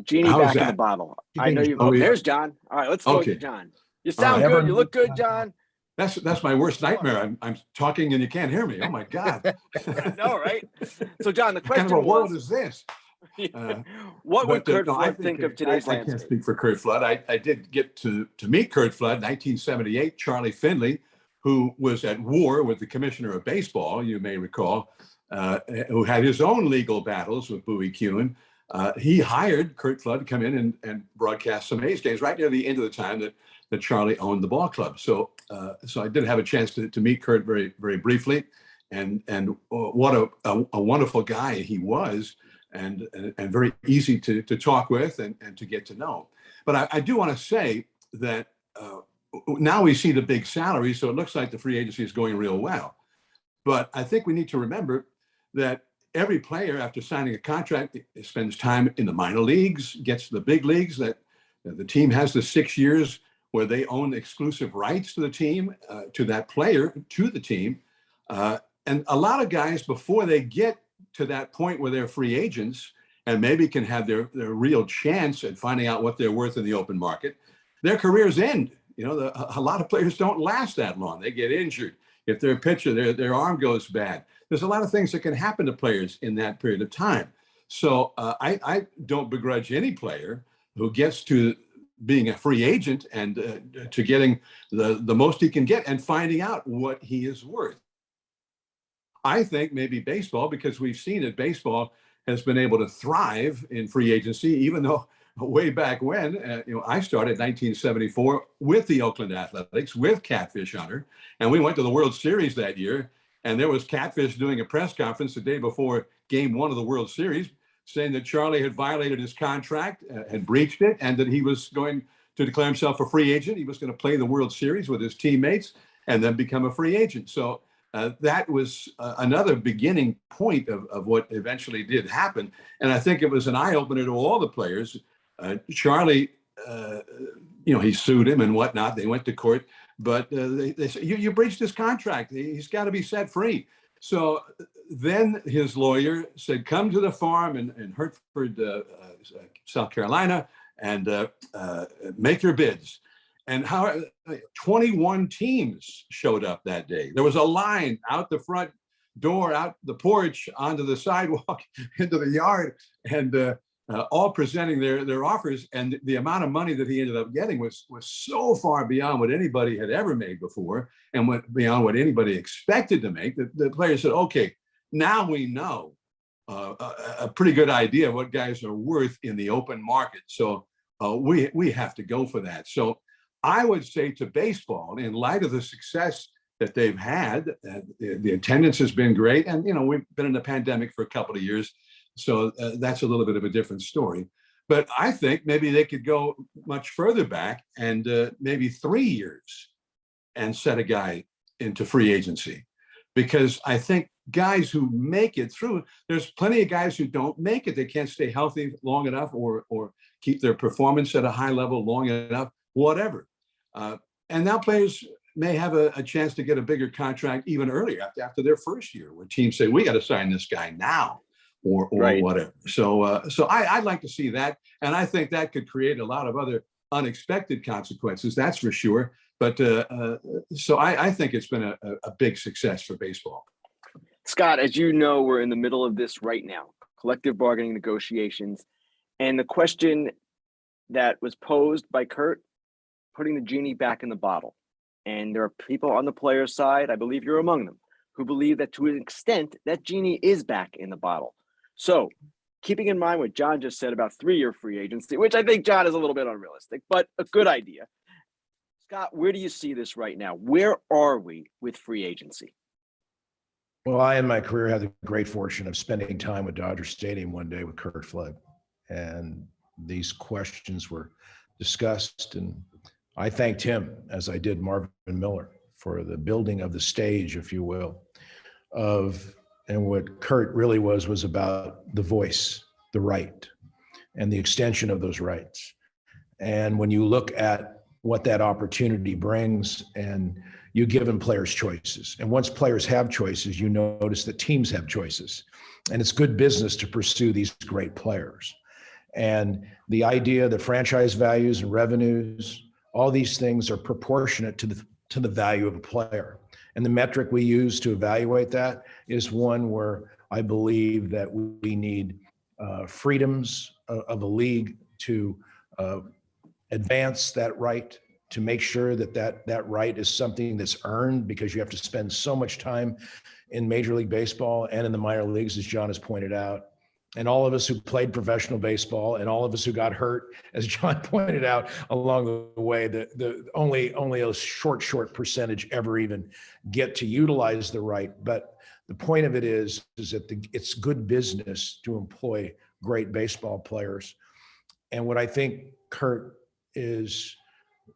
Genie back in the bottle. I know you. Oh, there's John. All right, let's go to John. You sound good. You look good, John. That's my worst nightmare. I'm talking and you can't hear me. Oh my God. No, right? So, John, the question what kind of a world is this? What would Curt Flood think of today's landscape? I can't speak for Curt Flood. I did get to meet Curt Flood, 1978. Charlie Finley, who was at war with the commissioner of baseball, you may recall, who had his own legal battles with Bowie Kuhn. He hired Curt Flood to come in and broadcast some A's games right near the end of the time that Charlie owned the ball club. So I did have a chance to meet Curt very, very briefly, and what a wonderful guy he was, and very easy to talk with and to get to know. But I do want to say that now we see the big salary, so it looks like the free agency is going real well. But I think we need to remember that every player, after signing a contract, spends time in the minor leagues, gets to the big leagues, that the team has the 6 years where they own exclusive rights to the team, to that player, to the team. And a lot of guys, before they get to that point where they're free agents and maybe can have their real chance at finding out what they're worth in the open market, their careers end. A lot of players don't last that long. They get injured. If they're a pitcher, their arm goes bad. There's a lot of things that can happen to players in that period of time. So I don't begrudge any player who gets to being a free agent and to getting the most he can get and finding out what he is worth. I think maybe baseball, because we've seen that baseball has been able to thrive in free agency, even though way back when, I started in 1974 with the Oakland Athletics, with Catfish Hunter, and we went to the World Series that year. And there was Catfish doing a press conference the day before Game 1 of the World Series, saying that Charlie had violated his contract, had breached it, and that he was going to declare himself a free agent. He was going to play the World Series with his teammates and then become a free agent. So that was another beginning point of what eventually did happen. And I think it was an eye-opener to all the players. Charlie, he sued him and whatnot. They went to court. But they said, you breached his contract. He's got to be set free. So then his lawyer said, come to the farm in Hertford, South Carolina, and make your bids. And 21 teams showed up that day. There was a line out the front door, out the porch, onto the sidewalk, into the yard, and all presenting their offers. And the amount of money that he ended up getting was so far beyond what anybody had ever made before, and beyond what anybody expected to make, that the players said, okay, now we know a pretty good idea of what guys are worth in the open market. So we have to go for that. So I would say to baseball, in light of the success that they've had, the attendance has been great. And, we've been in the pandemic for a couple of years. So that's a little bit of a different story. But I think maybe they could go much further back and maybe 3 years and set a guy into free agency. Because I think guys who make it through, there's plenty of guys who don't make it. They can't stay healthy long enough or keep their performance at a high level long enough, whatever. And now players may have a chance to get a bigger contract even earlier after their first year, where teams say, we got to sign this guy now or Right. whatever. So I'd like to see that. And I think that could create a lot of other unexpected consequences, that's for sure. But so I think it's been a big success for baseball. Scott, as you know, we're in the middle of this right now, collective bargaining negotiations. And the question that was posed by Curt, putting the genie back in the bottle. And there are people on the player's side, I believe you're among them, who believe that to an extent that genie is back in the bottle. So keeping in mind what John just said about 3-year free agency, which I think, John, is a little bit unrealistic, but a good idea. Scott, where do you see this right now? Where are we with free agency? Well, I in my career had the great fortune of spending time with Dodger Stadium one day with Curt Flood, and these questions were discussed, and I thanked him, as I did Marvin Miller, for the building of the stage, if you will, and what Curt really was about the voice, the right, and the extension of those rights. And when you look at what that opportunity brings, and you give them players choices. And once players have choices, you notice that teams have choices. And it's good business to pursue these great players. And the idea that franchise values and revenues, all these things are proportionate to the value of a player. And the metric we use to evaluate that is one where I believe that we need freedoms of a league to advance that right, to make sure that right is something that's earned, because you have to spend so much time in Major League Baseball and in the minor leagues, as John has pointed out. And all of us who played professional baseball and all of us who got hurt, as John pointed out along the way, the only a short percentage ever even get to utilize the right. But the point of it is that it's good business to employ great baseball players. And what I think Curt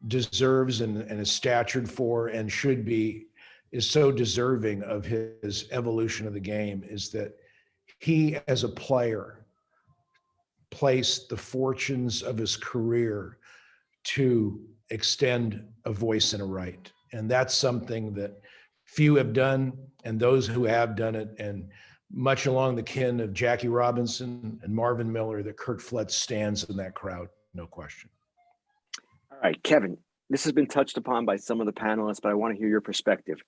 deserves and is statured for and should be, is so deserving of his evolution of the game, is that he, as a player, placed the fortunes of his career to extend a voice and a right. And that's something that few have done, and those who have done it, and much along the kin of Jackie Robinson and Marvin Miller, that Curt Flood stands in that crowd, no question. All right, Kevin, this has been touched upon by some of the panelists, but I want to hear your perspective.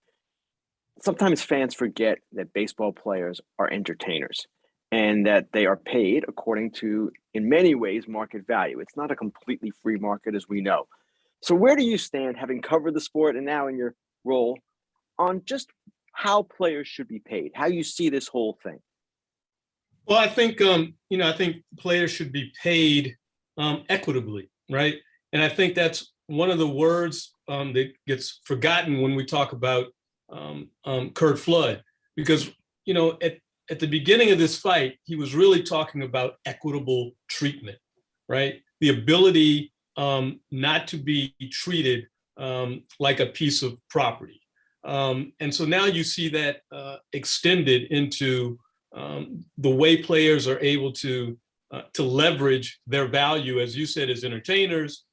Sometimes fans forget that baseball players are entertainers and that they are paid according to, in many ways, market value. It's not a completely free market, as we know. So where do you stand, having covered the sport and now in your role, on just how players should be paid, how you see this whole thing? Well, I think, I think players should be paid equitably, right? And I think that's one of the words that gets forgotten when we talk about Curt Flood, because, at the beginning of this fight, he was really talking about equitable treatment, right? The ability not to be treated like a piece of property. And so now you see that extended into the way players are able to leverage their value, as you said, as entertainers,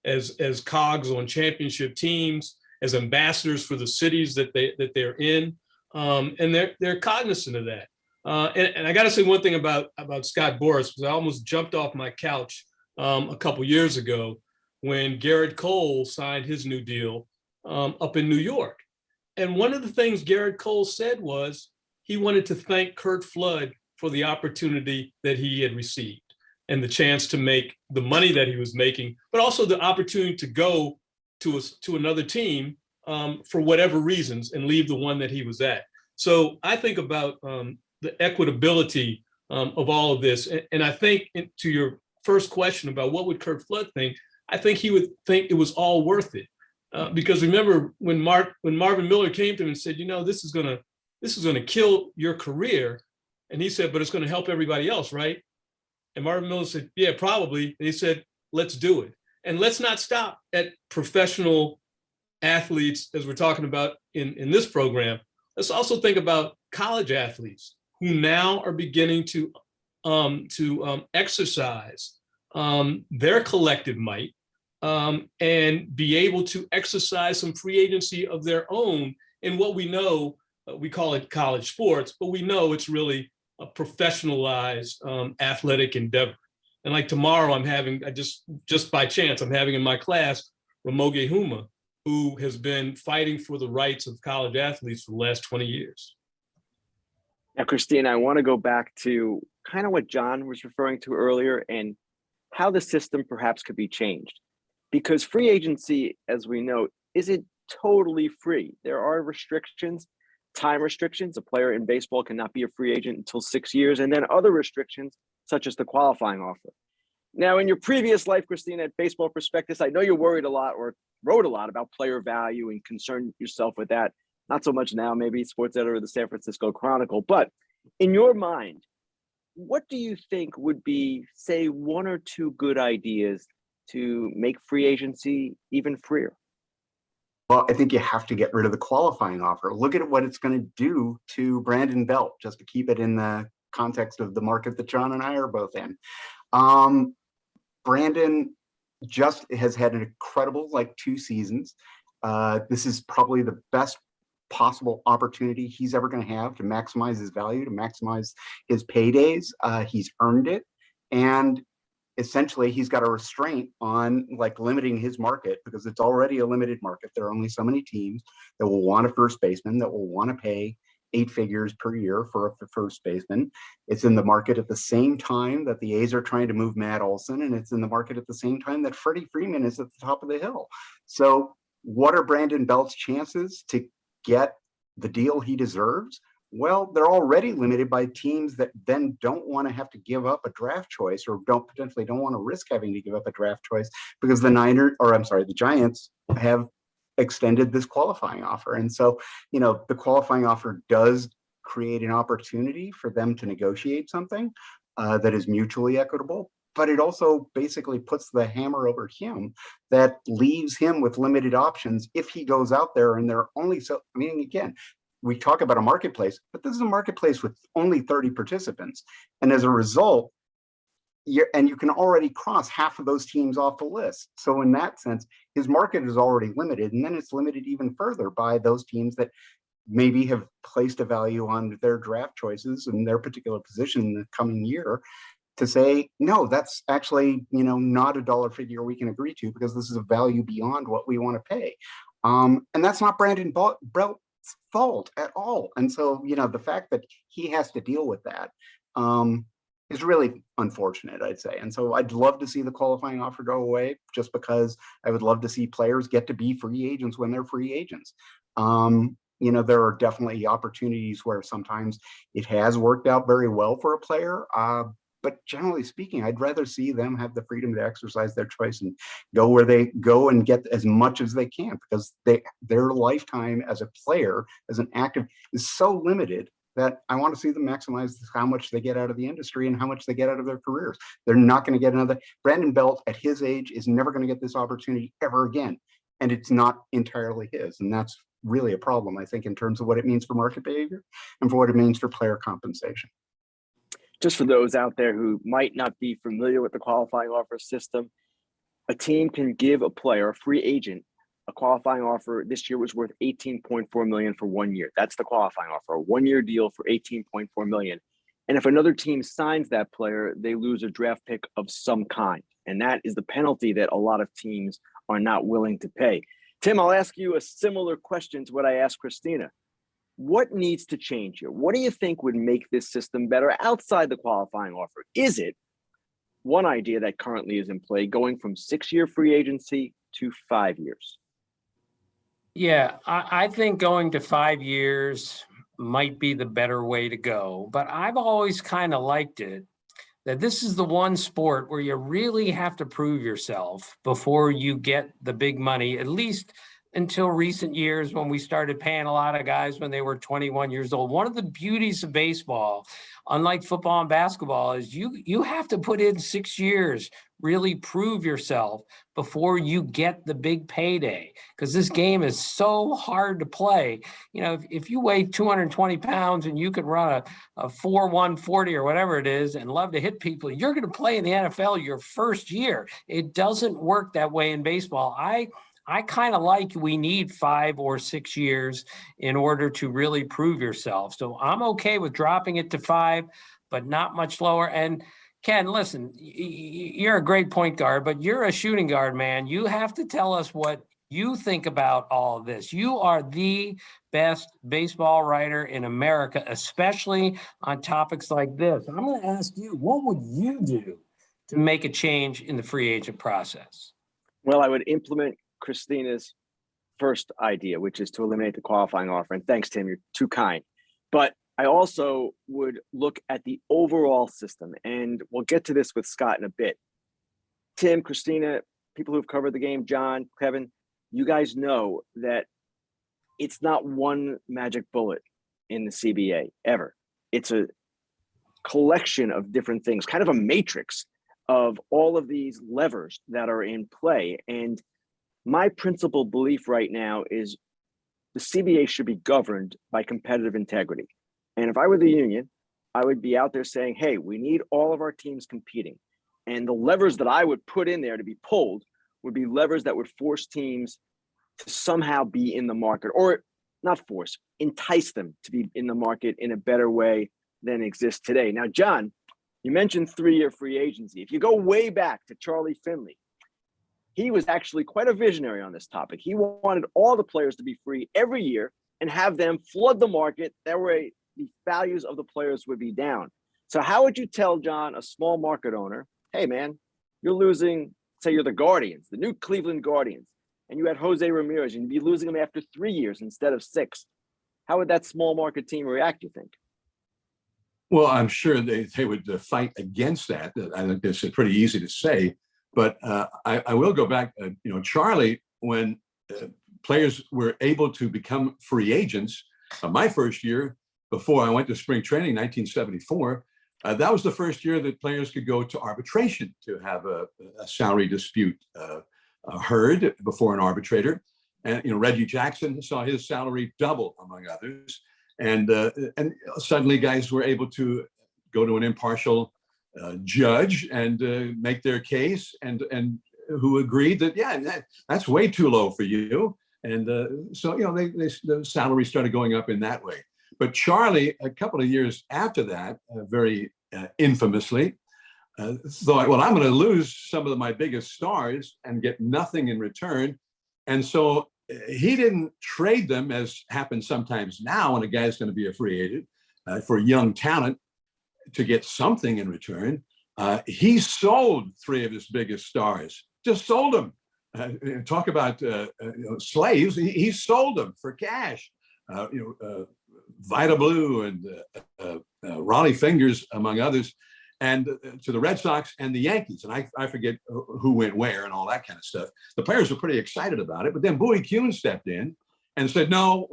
as cogs on championship teams, as ambassadors for the cities that they're in, and they're cognizant of that. And I got to say one thing about Scott Boras, because I almost jumped off my couch a couple years ago when Garrett Cole signed his new deal up in New York. And one of the things Garrett Cole said was he wanted to thank Curt Flood for the opportunity that he had received and the chance to make the money that he was making, but also the opportunity to go to another team for whatever reasons and leave the one that he was at. So I think about the equitability of all of this. And I think to your first question about what would Curt Flood think, I think he would think it was all worth it. Because remember when Marvin Miller came to him and said, this is gonna kill your career. And he said, but it's going to help everybody else, right? And Marvin Miller said, yeah, probably. And he said, let's do it. And let's not stop at professional athletes, as we're talking about in this program. Let's also think about college athletes who now are beginning to exercise their collective might and be able to exercise some free agency of their own in what we know, we call it college sports, but we know it's really a professionalized athletic endeavor. And like tomorrow I'm having, just by chance, I'm having in my class, Ramoge Huma, who has been fighting for the rights of college athletes for the last 20 years. Now, Christina, I want to go back to kind of what John was referring to earlier and how the system perhaps could be changed. Because free agency, as we know, isn't totally free. There are restrictions, time restrictions. A player in baseball cannot be a free agent until 6 years, and then other restrictions, such as the qualifying offer. Now, in your previous life, Christina, at Baseball Prospectus, I know you worried a lot or wrote a lot about player value and concerned yourself with that. Not so much now, maybe sports editor of the San Francisco Chronicle. But in your mind, what do you think would be, say, one or two good ideas to make free agency even freer? Well, I think you have to get rid of the qualifying offer. Look at what it's going to do to Brandon Belt, just to keep it in the context of the market that John and I are both in. Brandon just has had an incredible 2 seasons. This is probably the best possible opportunity he's ever going to have to maximize his value, to maximize his paydays. He's earned it. And essentially he's got a restraint on limiting his market, because it's already a limited market. There are only so many teams that will want a first baseman, that will want to pay 8 figures per year for a first baseman. It's in the market at the same time that the A's are trying to move Matt Olson, and it's in the market at the same time that Freddie Freeman is at the top of the hill. So what are Brandon Belt's chances to get the deal he deserves? Well, they're already limited by teams that then don't want to have to give up a draft choice, or potentially don't want to risk having to give up a draft choice, because the Giants have extended this qualifying offer. And so, the qualifying offer does create an opportunity for them to negotiate something that is mutually equitable, but it also basically puts the hammer over him that leaves him with limited options if he goes out there. And there are only again, we talk about a marketplace, but this is a marketplace with only 30 participants. And as a result, you can already cross half of those teams off the list. So in that sense, his market is already limited. And then it's limited even further by those teams that maybe have placed a value on their draft choices in their particular position in the coming year, to say, no, that's actually, not a dollar figure we can agree to, because this is a value beyond what we want to pay. And that's not Brandon Belt's fault at all. And so, the fact that he has to deal with that is really unfortunate, I'd say. And so I'd love to see the qualifying offer go away, just because I would love to see players get to be free agents when they're free agents. There are definitely opportunities where sometimes it has worked out very well for a player. But generally speaking, I'd rather see them have the freedom to exercise their choice and go where they go and get as much as they can, because their lifetime as a player, as an active, is so limited that I want to see them maximize how much they get out of the industry and how much they get out of their careers. They're not going to get another. Brandon Belt at his age is never going to get this opportunity ever again. And it's not entirely his. And that's really a problem, I think, in terms of what it means for market behavior and for what it means for player compensation. Just for those out there who might not be familiar with the qualifying offer system, a team can give a player, a free agent, a qualifying offer. This year was worth $18.4 million for 1 year. That's the qualifying offer, a 1-year deal for $18.4 million. And if another team signs that player, they lose a draft pick of some kind. And that is the penalty that a lot of teams are not willing to pay. Tim, I'll ask you a similar question to what I asked Christina. What needs to change here? What do you think would make this system better outside the qualifying offer? Is it one idea that currently is in play, going from 6-year free agency to 5 years? Yeah, I think going to 5 years might be the better way to go, but I've always kind of liked it that this is the one sport where you really have to prove yourself before you get the big money, at least until recent years when we started paying a lot of guys when they were 21 years old. One of the beauties of baseball, unlike football and basketball, is you have to put in 6 years, really prove yourself before you get the big payday, because this game is so hard to play. You know, if you weigh 220 pounds and you could run a 4.140 or whatever it is and love to hit people, you're going to play in the NFL your first year. It doesn't work that way in baseball. I kind of like we need 5 or 6 years in order to really prove yourself. So I'm okay with dropping it to 5, but not much lower. And Ken, listen, you're a great point guard, but you're a shooting guard, man. You have to tell us what you think about all of this. You are the best baseball writer in America, especially on topics like this. I'm going to ask you, what would you do to make a change in the free agent process? Well, I would implement Christina's first idea, which is to eliminate the qualifying offer. And thanks, Tim, you're too kind. But I also would look at the overall system, and we'll get to this with Scott in a bit. Tim, Christina, people who've covered the game, John, Kevin, you guys know that it's not one magic bullet in the CBA ever. It's a collection of different things, kind of a matrix of all of these levers that are in play. And my principal belief right now is the CBA should be governed by competitive integrity. And if I were the union, I would be out there saying, hey, we need all of our teams competing. And the levers that I would put in there to be pulled would be levers that would force teams to somehow be in the market, or not force, entice them to be in the market in a better way than exists today. Now, John, you mentioned 3-year free agency. If you go way back to Charlie Finley, he was actually quite a visionary on this topic. He wanted all the players to be free every year and have them flood the market. That way, the values of the players would be down. So how would you tell, John, a small market owner, hey, man, you're losing, say you're the Guardians, the new Cleveland Guardians, and you had Jose Ramirez, and you'd be losing him after 3 years instead of 6. How would that small market team react, you think? Well, I'm sure they would fight against that. I think that's pretty easy to say. But I will go back, Charlie, when players were able to become free agents, my first year, before I went to spring training, 1974, that was the first year that players could go to arbitration to have a salary dispute heard before an arbitrator. And Reggie Jackson saw his salary double, among others. And suddenly guys were able to go to an impartial judge and make their case, and who agreed that, yeah, that's way too low for you. And so, the salary started going up in that way. But Charlie, a couple of years after that, very infamously, thought, well, I'm going to lose some of my biggest stars and get nothing in return. And so he didn't trade them, as happens sometimes now when a guy's going to be a free agent, for young talent to get something in return. He sold 3 of his biggest stars, just sold them. Talk about slaves. He sold them for cash. Vita Blue and Raleigh Fingers, among others, and to the Red Sox and the Yankees. And I forget who went where and all that kind of stuff. The players were pretty excited about it, but then Bowie Kuhn stepped in and said, no,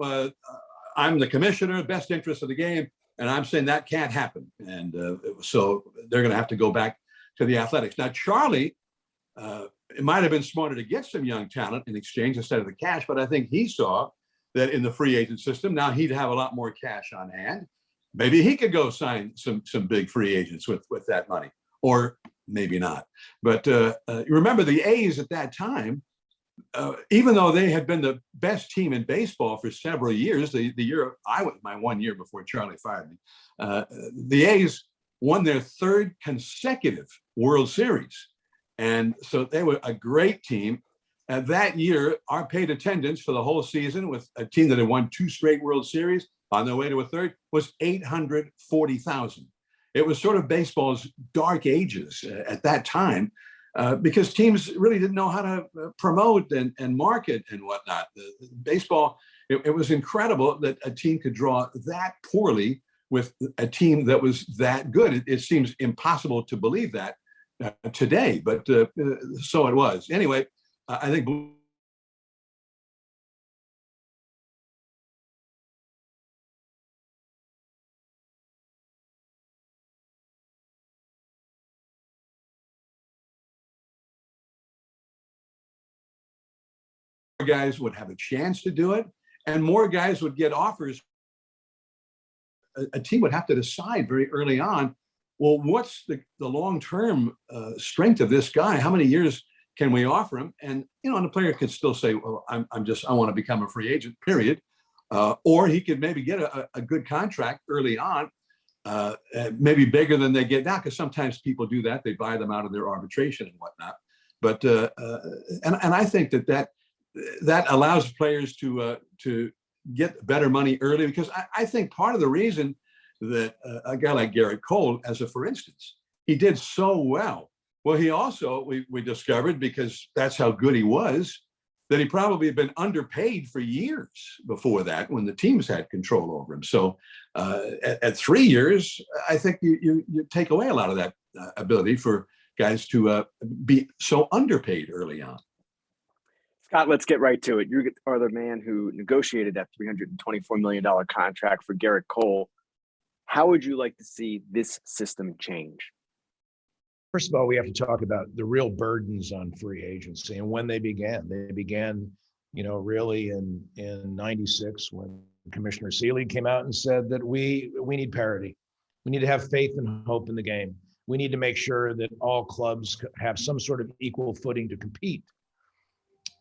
I'm the commissioner, best interest of the game, and I'm saying that can't happen. And so they're going to have to go back to the Athletics. Now, Charlie, it might have been smarter to get some young talent in exchange instead of the cash, but I think he saw that in the free agent system, now he'd have a lot more cash on hand. Maybe he could go sign some big free agents with that money, or maybe not. But remember, the A's at that time, even though they had been the best team in baseball for several years, the year I was, my 1 year before Charlie fired me, the A's won their 3rd consecutive World Series. And so they were a great team. And that year, our paid attendance for the whole season with a team that had won 2 straight World Series on their way to a 3rd was 840,000. It was sort of baseball's dark ages at that time, because teams really didn't know how to promote and market and whatnot. Baseball, it was incredible that a team could draw that poorly with a team that was that good. It seems impossible to believe that today, but so it was. Anyway, I think guys would have a chance to do it, and more guys would get offers. A team would have to decide very early on, well, what's the long-term strength of this guy? How many years can we offer him? And, and the player could still say, well, I want to become a free agent, period. Or he could maybe get a good contract early on, maybe bigger than they get now, because sometimes people do that. They buy them out of their arbitration and whatnot. But and I think that allows players to get better money early, because I think part of the reason that a guy like Garrett Cole, for instance, he did so well. Well, he also, we discovered, because that's how good he was, that he probably had been underpaid for years before that when the teams had control over him. So at 3 years, I think you take away a lot of that ability for guys to be so underpaid early on. Scott, let's get right to it. You are the man who negotiated that $324 million contract for Garrett Cole. How would you like to see this system change? First of all, we have to talk about the real burdens on free agency and when they began. They began, really in 96, when Commissioner Seeley came out and said that we need parity. We need to have faith and hope in the game. We need to make sure that all clubs have some sort of equal footing to compete.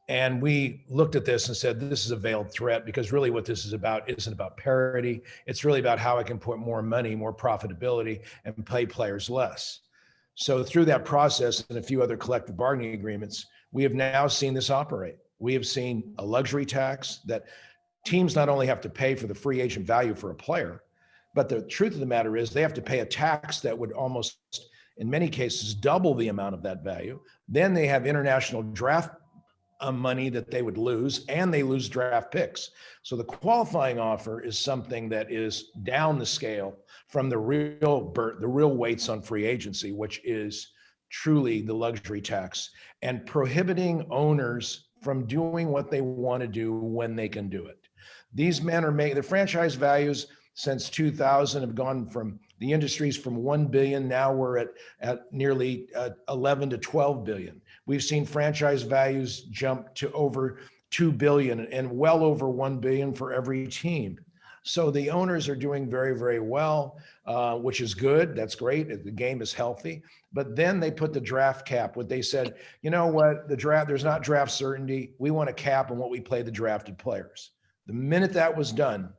And we looked at this and said, this is a veiled threat, because really what this is about isn't about parity. It's really about how I can put more money, more profitability, and pay players less. So through that process and a few other collective bargaining agreements, we have now seen this operate. We have seen a luxury tax that teams not only have to pay for the free agent value for a player, but the truth of the matter is they have to pay a tax that would almost, in many cases, double the amount of that value. Then they have international draft money that they would lose, and they lose draft picks. So the qualifying offer is something that is down the scale from the real weights on free agency, which is truly the luxury tax, and prohibiting owners from doing what they want to do when they can do it. These men are making the franchise values since 2000 have gone from the industries from 1 billion. Now we're at nearly 11 to 12 billion. We've seen franchise values jump to over 2 billion and well over 1 billion for every team. So the owners are doing very, very well, which is good. That's great. The game is healthy. But then they put the draft cap. What they said, you know what, there's not draft certainty. We want a cap on what we play the drafted players. The minute that was done,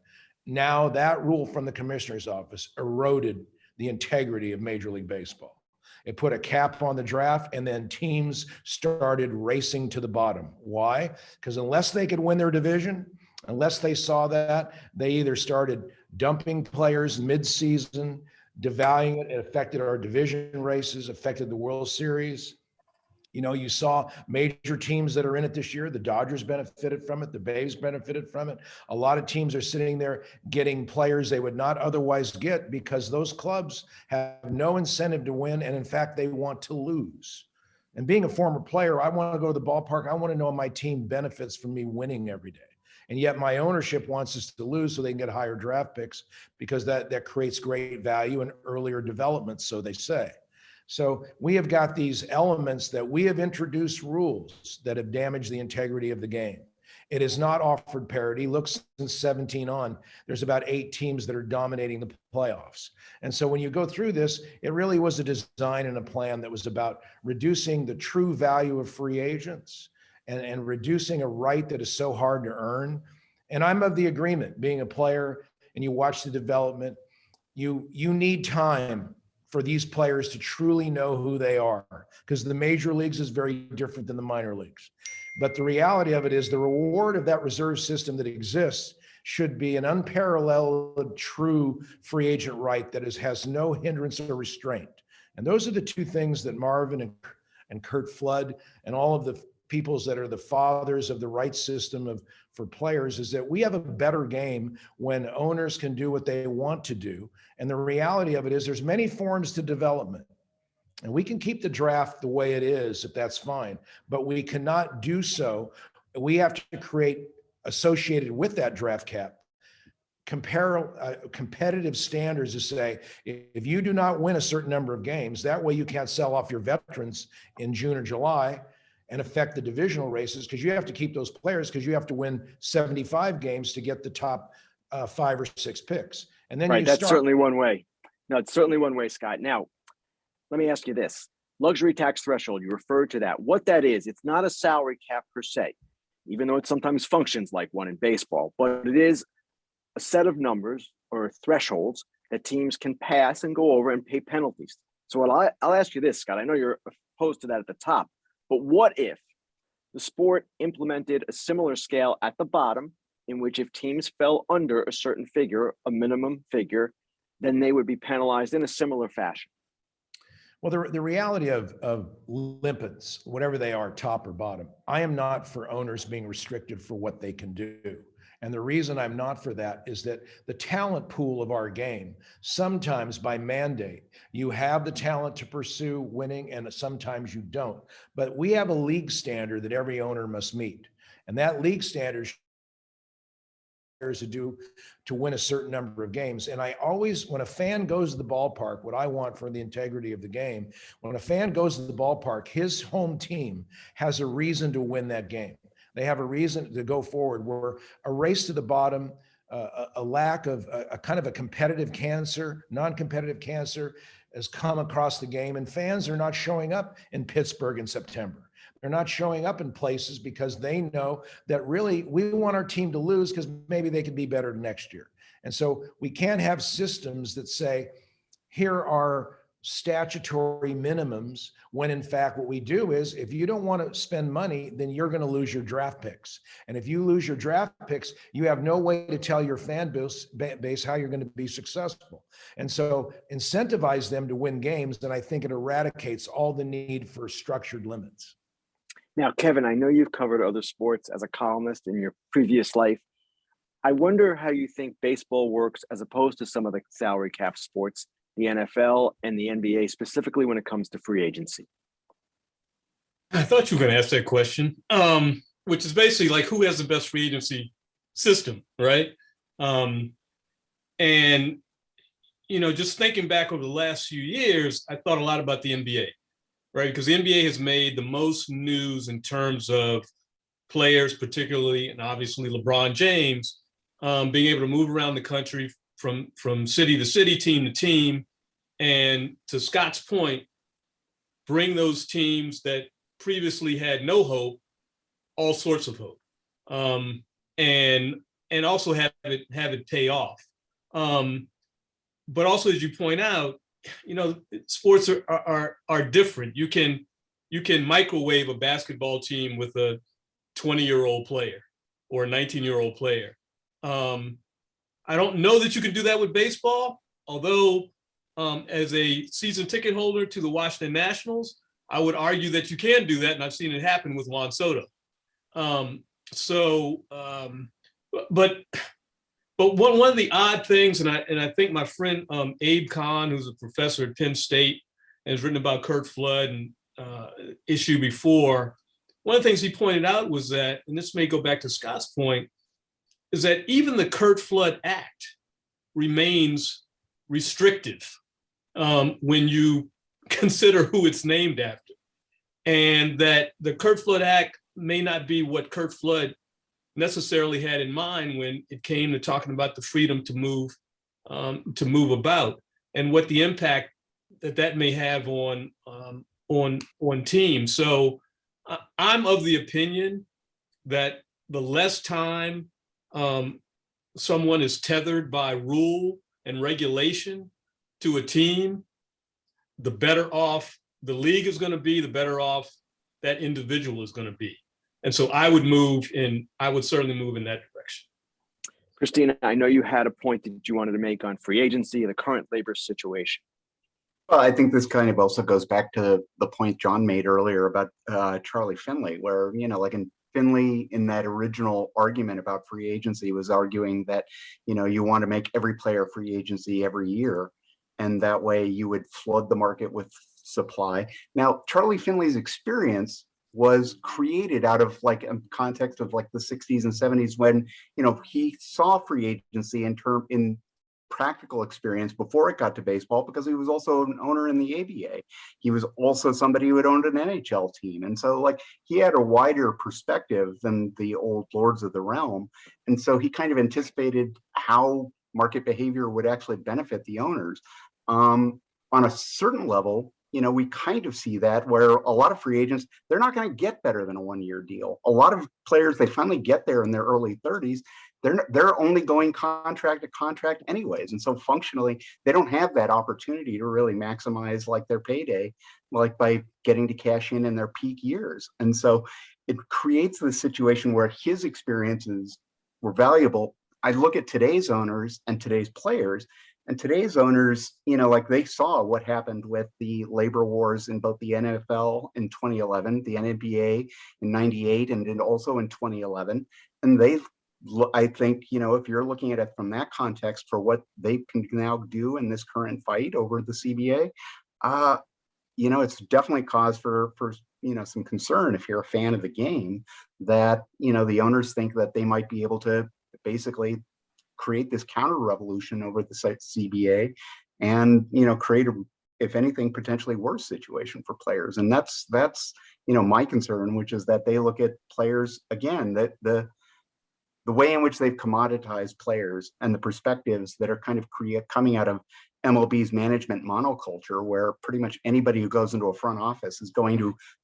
now that rule from the commissioner's office eroded the integrity of Major League Baseball. It put a cap on the draft, and then teams started racing to the bottom. Why? Because unless they could win their division, unless they saw that, they either started dumping players mid-season, devaluing it. It affected our division races, affected the World Series. You saw major teams that are in it this year. The Dodgers benefited from it. The Braves benefited from it. A lot of teams are sitting there getting players they would not otherwise get because those clubs have no incentive to win. And in fact, they want to lose. And being a former player, I want to go to the ballpark. I want to know my team benefits from me winning every day. And yet my ownership wants us to lose so they can get higher draft picks, because that creates great value and earlier development, so they say. So we have got these elements that we have introduced rules that have damaged the integrity of the game. It has not offered parity. Look, since 17 on, there's about 8 teams that are dominating the playoffs. And so when you go through this, it really was a design and a plan that was about reducing the true value of free agents and reducing a right that is so hard to earn. And I'm of the agreement, being a player and you watch the development, you need time for these players to truly know who they are, because the major leagues is very different than the minor leagues. But the reality of it is the reward of that reserve system that exists should be an unparalleled, true free agent right that has no hindrance or restraint. And those are the two things that Marvin and Curt Flood and all of the peoples that are the fathers of the right system for players, is that we have a better game when owners can do what they want to do. And the reality of it is there's many forms to development. And we can keep the draft the way it is, if that's fine, but we cannot do so. We have to create, associated with that draft cap, competitive standards to say, if you do not win a certain number of games, that way you can't sell off your veterans in June or July. and affect the divisional races, because you have to keep those players, because you have to win 75 games to get the top 5 or 6 picks. And then Right, that's certainly one way. No, it's certainly one way, Scott. Now, let me ask you this. Luxury tax threshold, you referred to that. What that is, it's not a salary cap per se, even though it sometimes functions like one in baseball, but it is a set of numbers or thresholds that teams can pass and go over and pay penalties. So I'll ask you this, Scott. I know you're opposed to that at the top, but what if the sport implemented a similar scale at the bottom, in which if teams fell under a certain figure, a minimum figure, then they would be penalized in a similar fashion? Well, the reality of limits, whatever they are, top or bottom, I am not for owners being restricted for what they can do. And the reason I'm not for that is that the talent pool of our game, sometimes by mandate, you have the talent to pursue winning and sometimes you don't. But we have a league standard that every owner must meet. And that league standard to win a certain number of games. And I always, when a fan goes to the ballpark, what I want for the integrity of the game, when a fan goes to the ballpark, his home team has a reason to win that game. They have a reason to go forward. Where a race to the bottom, a lack of a kind of a competitive cancer, non-competitive cancer has come across the game, and fans are not showing up in Pittsburgh in September. They're not showing up in places because they know that really we want our team to lose because maybe they could be better next year. And so we can't have systems that say, here are statutory minimums, when in fact what we do is, if you don't want to spend money, then you're going to lose your draft picks. And if you lose your draft picks, you have no way to tell your fan base how you're going to be successful. And so incentivize them to win games, and I think it eradicates all the need for structured limits. Now, Kevin, I know you've covered other sports as a columnist in your previous life. I wonder how you think baseball works as opposed to some of the salary cap sports, the NFL and the NBA, specifically when it comes to free agency. I thought you were going to ask that question, which is basically like, who has the best free agency system, right? And, you know, just thinking back over the last few years, I thought a lot about the NBA. Right, because the NBA has made the most news in terms of players, particularly, and obviously LeBron James, being able to move around the country from city to city, team to team, and to Scott's point, bring those teams that previously had no hope, all sorts of hope, and also have it pay off. But also, as you point out, you know, sports are different. You can microwave a basketball team with a 20-year-old player or a 19-year-old player. I don't know that you can do that with baseball, although as a season ticket holder to the Washington Nationals, I would argue that you can do that, and I've seen it happen with Juan Soto. But one of the odd things, and I think my friend Abe Kahn, who's a professor at Penn State and has written about Curt Flood and issue before, one of the things he pointed out was that, and this may go back to Scott's point, is that even the Curt Flood Act remains restrictive when you consider who it's named after, and that the Curt Flood Act may not be what Curt Flood necessarily had in mind when it came to talking about the freedom to move about, and what the impact that may have on teams. So I'm of the opinion that the less time someone is tethered by rule and regulation to a team, the better off the league is going to be, the better off that individual is going to be. And so I would certainly move in that direction. Christina, I know you had a point that you wanted to make on free agency, the current labor situation. Well, I think this kind of also goes back to the point John made earlier about Charlie Finley, where, you know, like in Finley, in that original argument about free agency, was arguing that, you know, you want to make every player free agency every year, and that way you would flood the market with supply. Now, Charlie Finley's experience was created out of like a context of like the 60s and 70s, when, you know, he saw free agency in practical experience before it got to baseball, because he was also an owner in the ABA. He was also somebody who had owned an NHL team. And so like he had a wider perspective than the old lords of the realm. And so he kind of anticipated how market behavior would actually benefit the owners. On a certain level, we kind of see that where a lot of free agents, they're not going to get better than a one-year deal. A lot of players, they finally get there in their early 30s. They're only going contract to contract anyways. And so functionally, they don't have that opportunity to really maximize like their payday, like by getting to cash in their peak years. And so it creates the situation where his experiences were valuable. I look at today's owners and today's players, and today's owners, like they saw what happened with the labor wars in both the NFL in 2011, the NBA in 98, and then also in 2011. And I think, if you're looking at it from that context for what they can now do in this current fight over the CBA, it's definitely cause for some concern if you're a fan of the game, that, the owners think that they might be able to basically create this counter revolution over the CBA and, create a, if anything, potentially worse situation for players. And that's, my concern, which is that they look at players, again, that the way in which they've commoditized players and the perspectives that are kind of coming out of MLB's management monoculture, where pretty much anybody who goes into a front office is going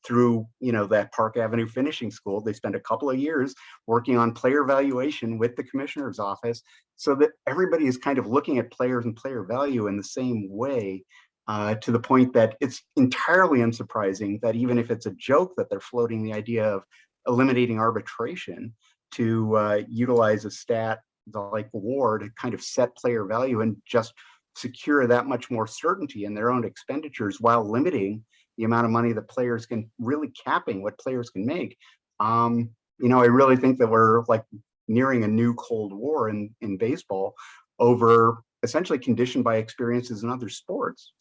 through that Park Avenue finishing school. They spend a couple of years working on player valuation with the commissioner's office, so that everybody is kind of looking at players and player value in the same way, to the point that it's entirely unsurprising that even if it's a joke that they're floating the idea of eliminating arbitration to utilize a stat like WAR to kind of set player value and just secure that much more certainty in their own expenditures while limiting the amount of money that players can, really capping what players can make. I really think that we're like nearing a new Cold War in baseball, over essentially conditioned by experiences in other sports.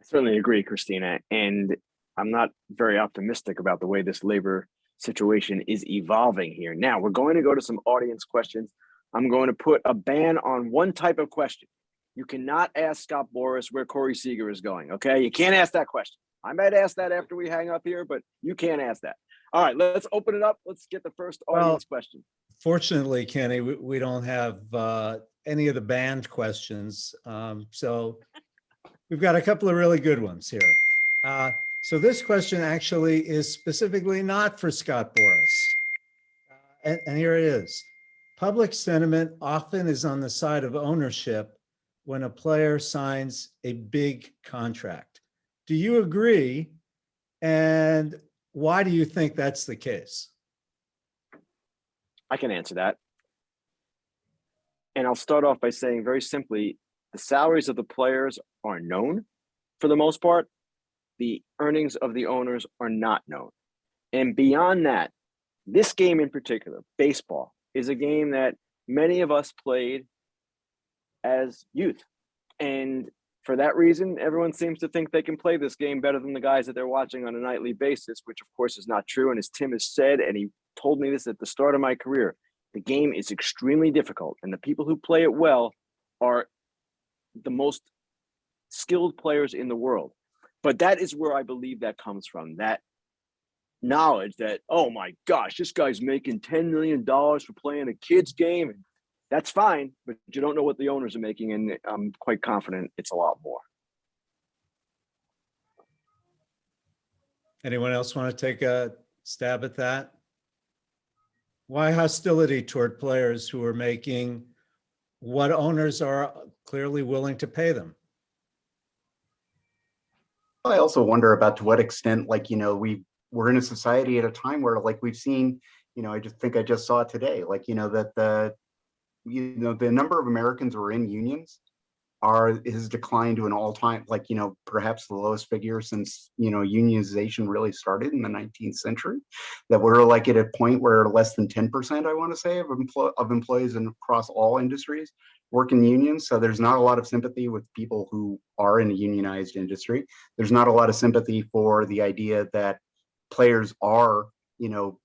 I certainly agree, Christina. And I'm not very optimistic about the way this labor situation is evolving here. Now, we're going to go to some audience questions. I'm going to put a ban on one type of question. You cannot ask Scott Boras where Corey Seager is going, okay? You can't ask that question. I might ask that after we hang up here, but you can't ask that. All right, let's open it up. Let's get the first audience question. Fortunately, Kenny, we don't have any of the banned questions. So we've got a couple of really good ones here. So this question actually is specifically not for Scott Boras. And here it is. Public sentiment often is on the side of ownership when a player signs a big contract. Do you agree? And why do you think that's the case? I can answer that. And I'll start off by saying very simply, the salaries of the players are known for the most part. The earnings of the owners are not known. And beyond that, this game in particular, baseball, is a game that many of us played as youth. And for that reason, everyone seems to think they can play this game better than the guys that they're watching on a nightly basis, which of course is not true. And as Tim has said, and he told me this at the start of my career, the game is extremely difficult. And the people who play it well are the most skilled players in the world. But that is where I believe that comes from, that knowledge that, oh my gosh, this guy's making $10 million for playing a kid's game. And that's fine, but you don't know what the owners are making, and I'm quite confident it's a lot more. Anyone else want to take a stab at that? Why hostility toward players who are making what owners are clearly willing to pay them? I also wonder about to what extent, like, we're in a society at a time where, like, we've seen, I just saw it today, like, that the number of Americans who are in unions has declined to an all-time, like, perhaps the lowest figure since, unionization really started in the 19th century, that we're like at a point where less than 10%, I want to say, of employees across all industries work in unions. So there's not a lot of sympathy with people who are in a unionized industry. There's not a lot of sympathy for the idea that players are,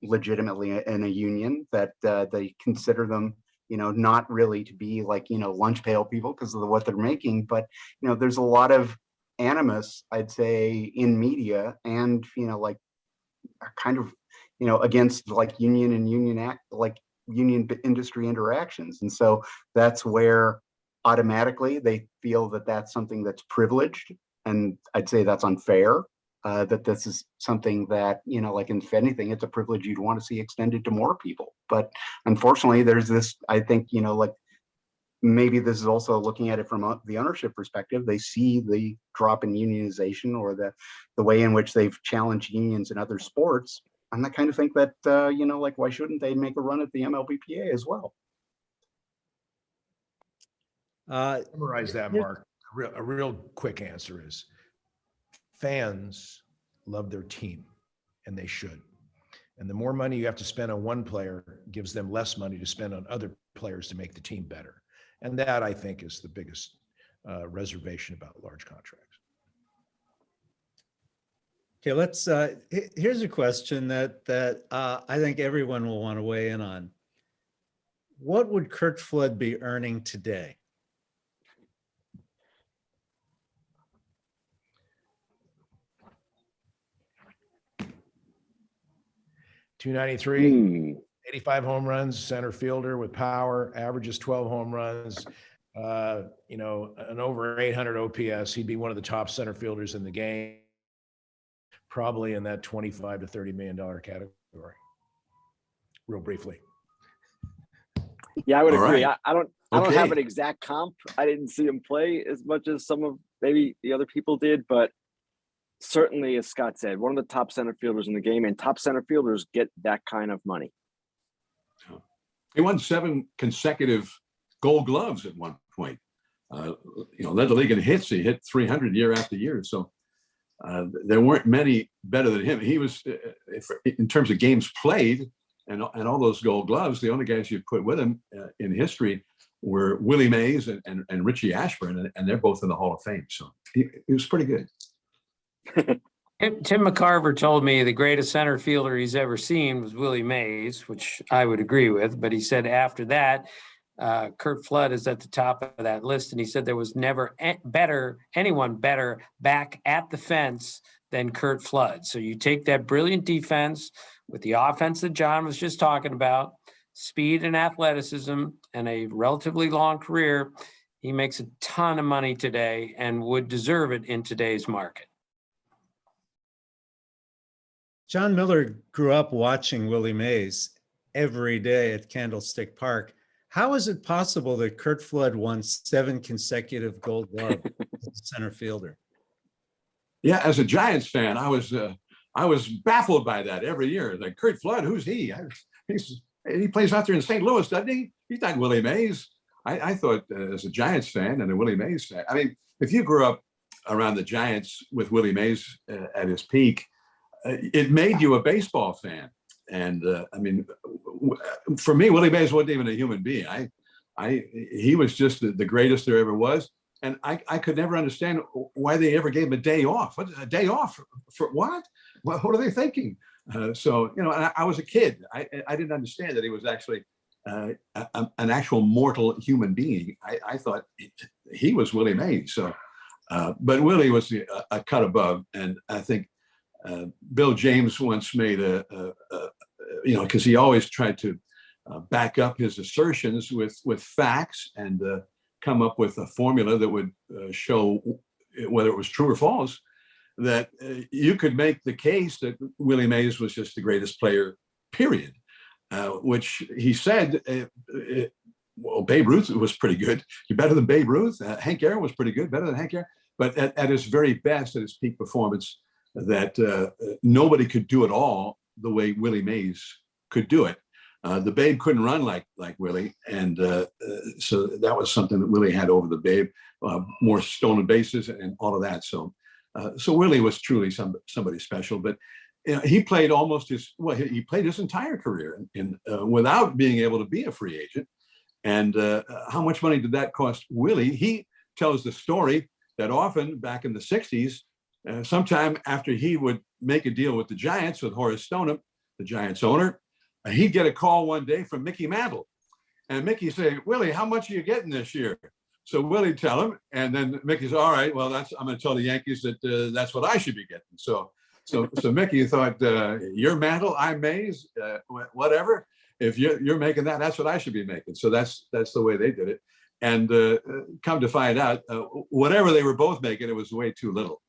legitimately in a union, that they consider them not really to be like, lunch pail people because of what they're making, but, there's a lot of animus, I'd say, in media and, like kind of, against like union industry interactions. And so that's where automatically they feel that that's something that's privileged. And I'd say that's unfair, that this is something that, like if anything, it's a privilege you'd want to see extended to more people. But unfortunately, there's this, I think, like maybe this is also looking at it from the ownership perspective. They see the drop in unionization or the way in which they've challenged unions in other sports. And I kind of think that, like, why shouldn't they make a run at the MLBPA as well? Summarize that, Mark. A real quick answer is fans love their team, and they should. And the more money you have to spend on one player gives them less money to spend on other players to make the team better. And that, I think, is the biggest reservation about large contracts. Okay, let's, here's a question that I think everyone will want to weigh in on. What would Curt Flood be earning today? .293, 85 home runs, center fielder with power, averages 12 home runs, an over 800 OPS. He'd be one of the top center fielders in the game, probably in that $25 to $30 million category. Real briefly. Yeah, I would agree. Right. I don't have an exact comp. I didn't see him play as much as some of maybe the other people did, but certainly, as Scott said, one of the top center fielders in the game, and top center fielders get that kind of money. He won 7 consecutive Gold Gloves at one point. Led the league in hits. He hit 300 year after year. So there weren't many better than him. He was, in terms of games played and all those Gold Gloves, the only guys you put with him in history were Willie Mays and Richie Ashburn, and they're both in the Hall of Fame. So he was pretty good. Tim McCarver told me the greatest center fielder he's ever seen was Willie Mays, which I would agree with. But he said after that, Curt Flood is at the top of that list. And he said there was never anyone better back at the fence than Curt Flood. So you take that brilliant defense with the offense that John was just talking about, speed and athleticism, and a relatively long career. He makes a ton of money today and would deserve it in today's market. John Miller grew up watching Willie Mays every day at Candlestick Park. How is it possible that Curt Flood won 7 consecutive Gold Gloves as a center fielder? Yeah, as a Giants fan, I was baffled by that every year. Like, Curt Flood, who's he? He plays out there in St. Louis, doesn't he? He's not Willie Mays. I thought, as a Giants fan and a Willie Mays fan, I mean, if you grew up around the Giants with Willie Mays at his peak, it made you a baseball fan. And I mean, for me, Willie Mays wasn't even a human being. He was just the greatest there ever was. And I could never understand why they ever gave him a day off. What, a day off for what? What are they thinking? So, and I was a kid. I didn't understand that he was actually an actual mortal human being. I thought he was Willie Mays. So, but Willie was a cut above. And I think Bill James once made because he always tried to back up his assertions with facts and come up with a formula that would show whether it was true or false, that you could make the case that Willie Mays was just the greatest player, period, which he said, well, Babe Ruth was pretty good. You're better than Babe Ruth. Hank Aaron was pretty good, better than Hank Aaron. But at his very best, at his peak performance, that nobody could do it all the way Willie Mays could do it. The Babe couldn't run like Willie, and so that was something that Willie had over the Babe, more stolen bases and all of that. So Willie was truly somebody special. But he played he played his entire career without being able to be a free agent. And how much money did that cost Willie? He tells the story that often back in the 60s, sometime after he would make a deal with the Giants, with Horace Stoneham, the Giants owner, he'd get a call one day from Mickey Mantle. And Mickey say, Willie, how much are you getting this year? So Willie tell him, and then Mickey said, all right, well, I'm going to tell the Yankees that that's what I should be getting. So Mickey thought, your mantle, I'm Mays, whatever. If you're making that, that's what I should be making. So that's the way they did it. And come to find out, whatever they were both making, it was way too little.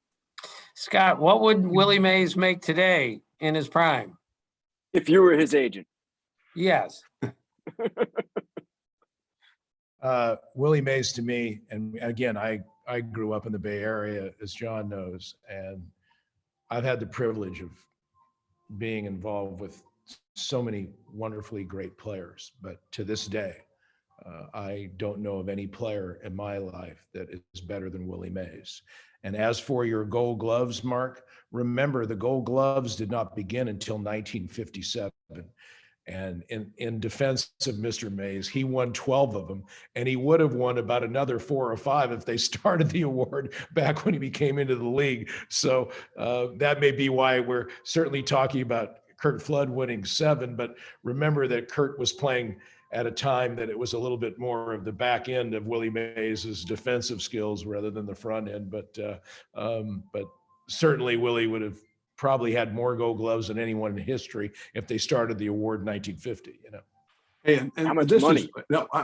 Scott, what would Willie Mays make today in his prime? If you were his agent. Yes. Willie Mays to me, and again, I grew up in the Bay Area, as John knows, and I've had the privilege of being involved with so many wonderfully great players, but to this day, I don't know of any player in my life that is better than Willie Mays. And as for your Gold Gloves, Mark, remember the Gold Gloves did not begin until 1957. And in defense of Mr. Mays, he won 12 of them, and he would have won about another 4 or 5 if they started the award back when he came into the league. So that may be why we're certainly talking about Curt Flood winning 7, but remember that Curt was playing at a time that it was a little bit more of the back end of Willie Mays's defensive skills rather than the front end. But certainly Willie would have probably had more Gold Gloves than anyone in history if they started the award in 1950. Hey, and how much this money?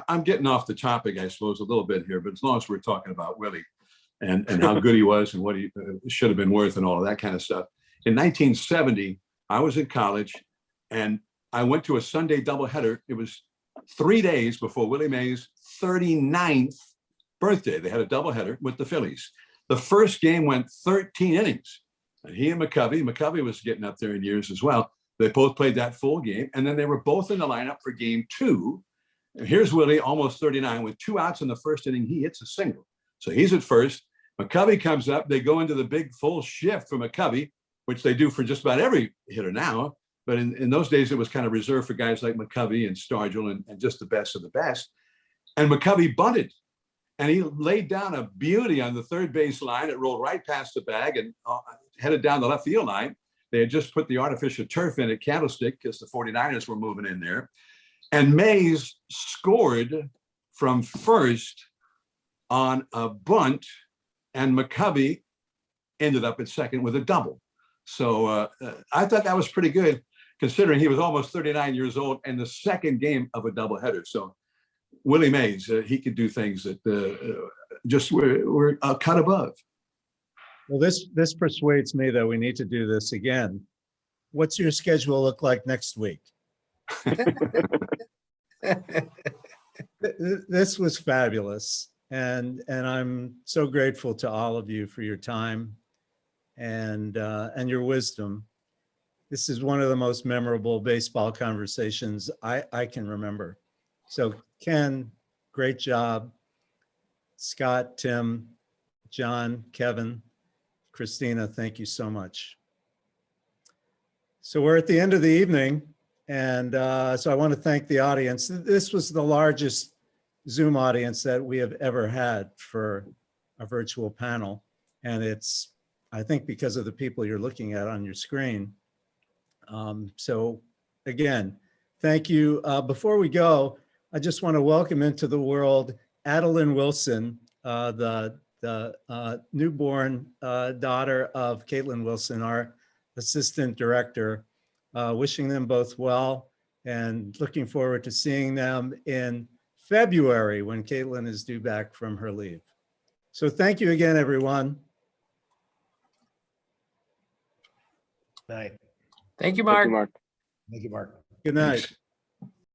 I'm getting off the topic, I suppose, a little bit here, but as long as we're talking about Willie and how good he was and what he should have been worth and all of that kind of stuff. In 1970, I was in college and I went to a Sunday doubleheader. It was 3 days before Willie Mays' 39th birthday. They had a doubleheader with the Phillies. The first game went 13 innings. And he and McCovey was getting up there in years as well. They both played that full game. And then they were both in the lineup for game 2. And here's Willie, almost 39, with 2 outs in the first inning. He hits a single. So he's at first. McCovey comes up. They go into the big full shift for McCovey, which they do for just about every hitter now. But in those days, it was kind of reserved for guys like McCovey and Stargell and just the best of the best. And McCovey bunted. And he laid down a beauty on the third base line. It rolled right past the bag and headed down the left field line. They had just put the artificial turf in at Candlestick because the 49ers were moving in there. And Mays scored from first on a bunt, and McCovey ended up at second with a double. So I thought that was pretty good, considering he was almost 39 years old and the second game of a doubleheader. So Willie Mays, he could do things that just were a cut above. Well, this persuades me that we need to do this again. What's your schedule look like next week? This was fabulous. And I'm so grateful to all of you for your time and your wisdom. This is one of the most memorable baseball conversations I can remember. So Ken, great job. Scott, Tim, John, Kevin, Christina, thank you so much. So we're at the end of the evening, and so I want to thank the audience. This was the largest Zoom audience that we have ever had for a virtual panel, and it's, I think, because of the people you're looking at on your screen. So again, thank you. Before we go, I just want to welcome into the world Adeline Wilson, the newborn daughter of Caitlin Wilson, our assistant director, wishing them both well and looking forward to seeing them in February when Caitlin is due back from her leave. So thank you again, everyone. Night. Thank you, Mark. Thank you, Mark. Thank you, Mark. Good night.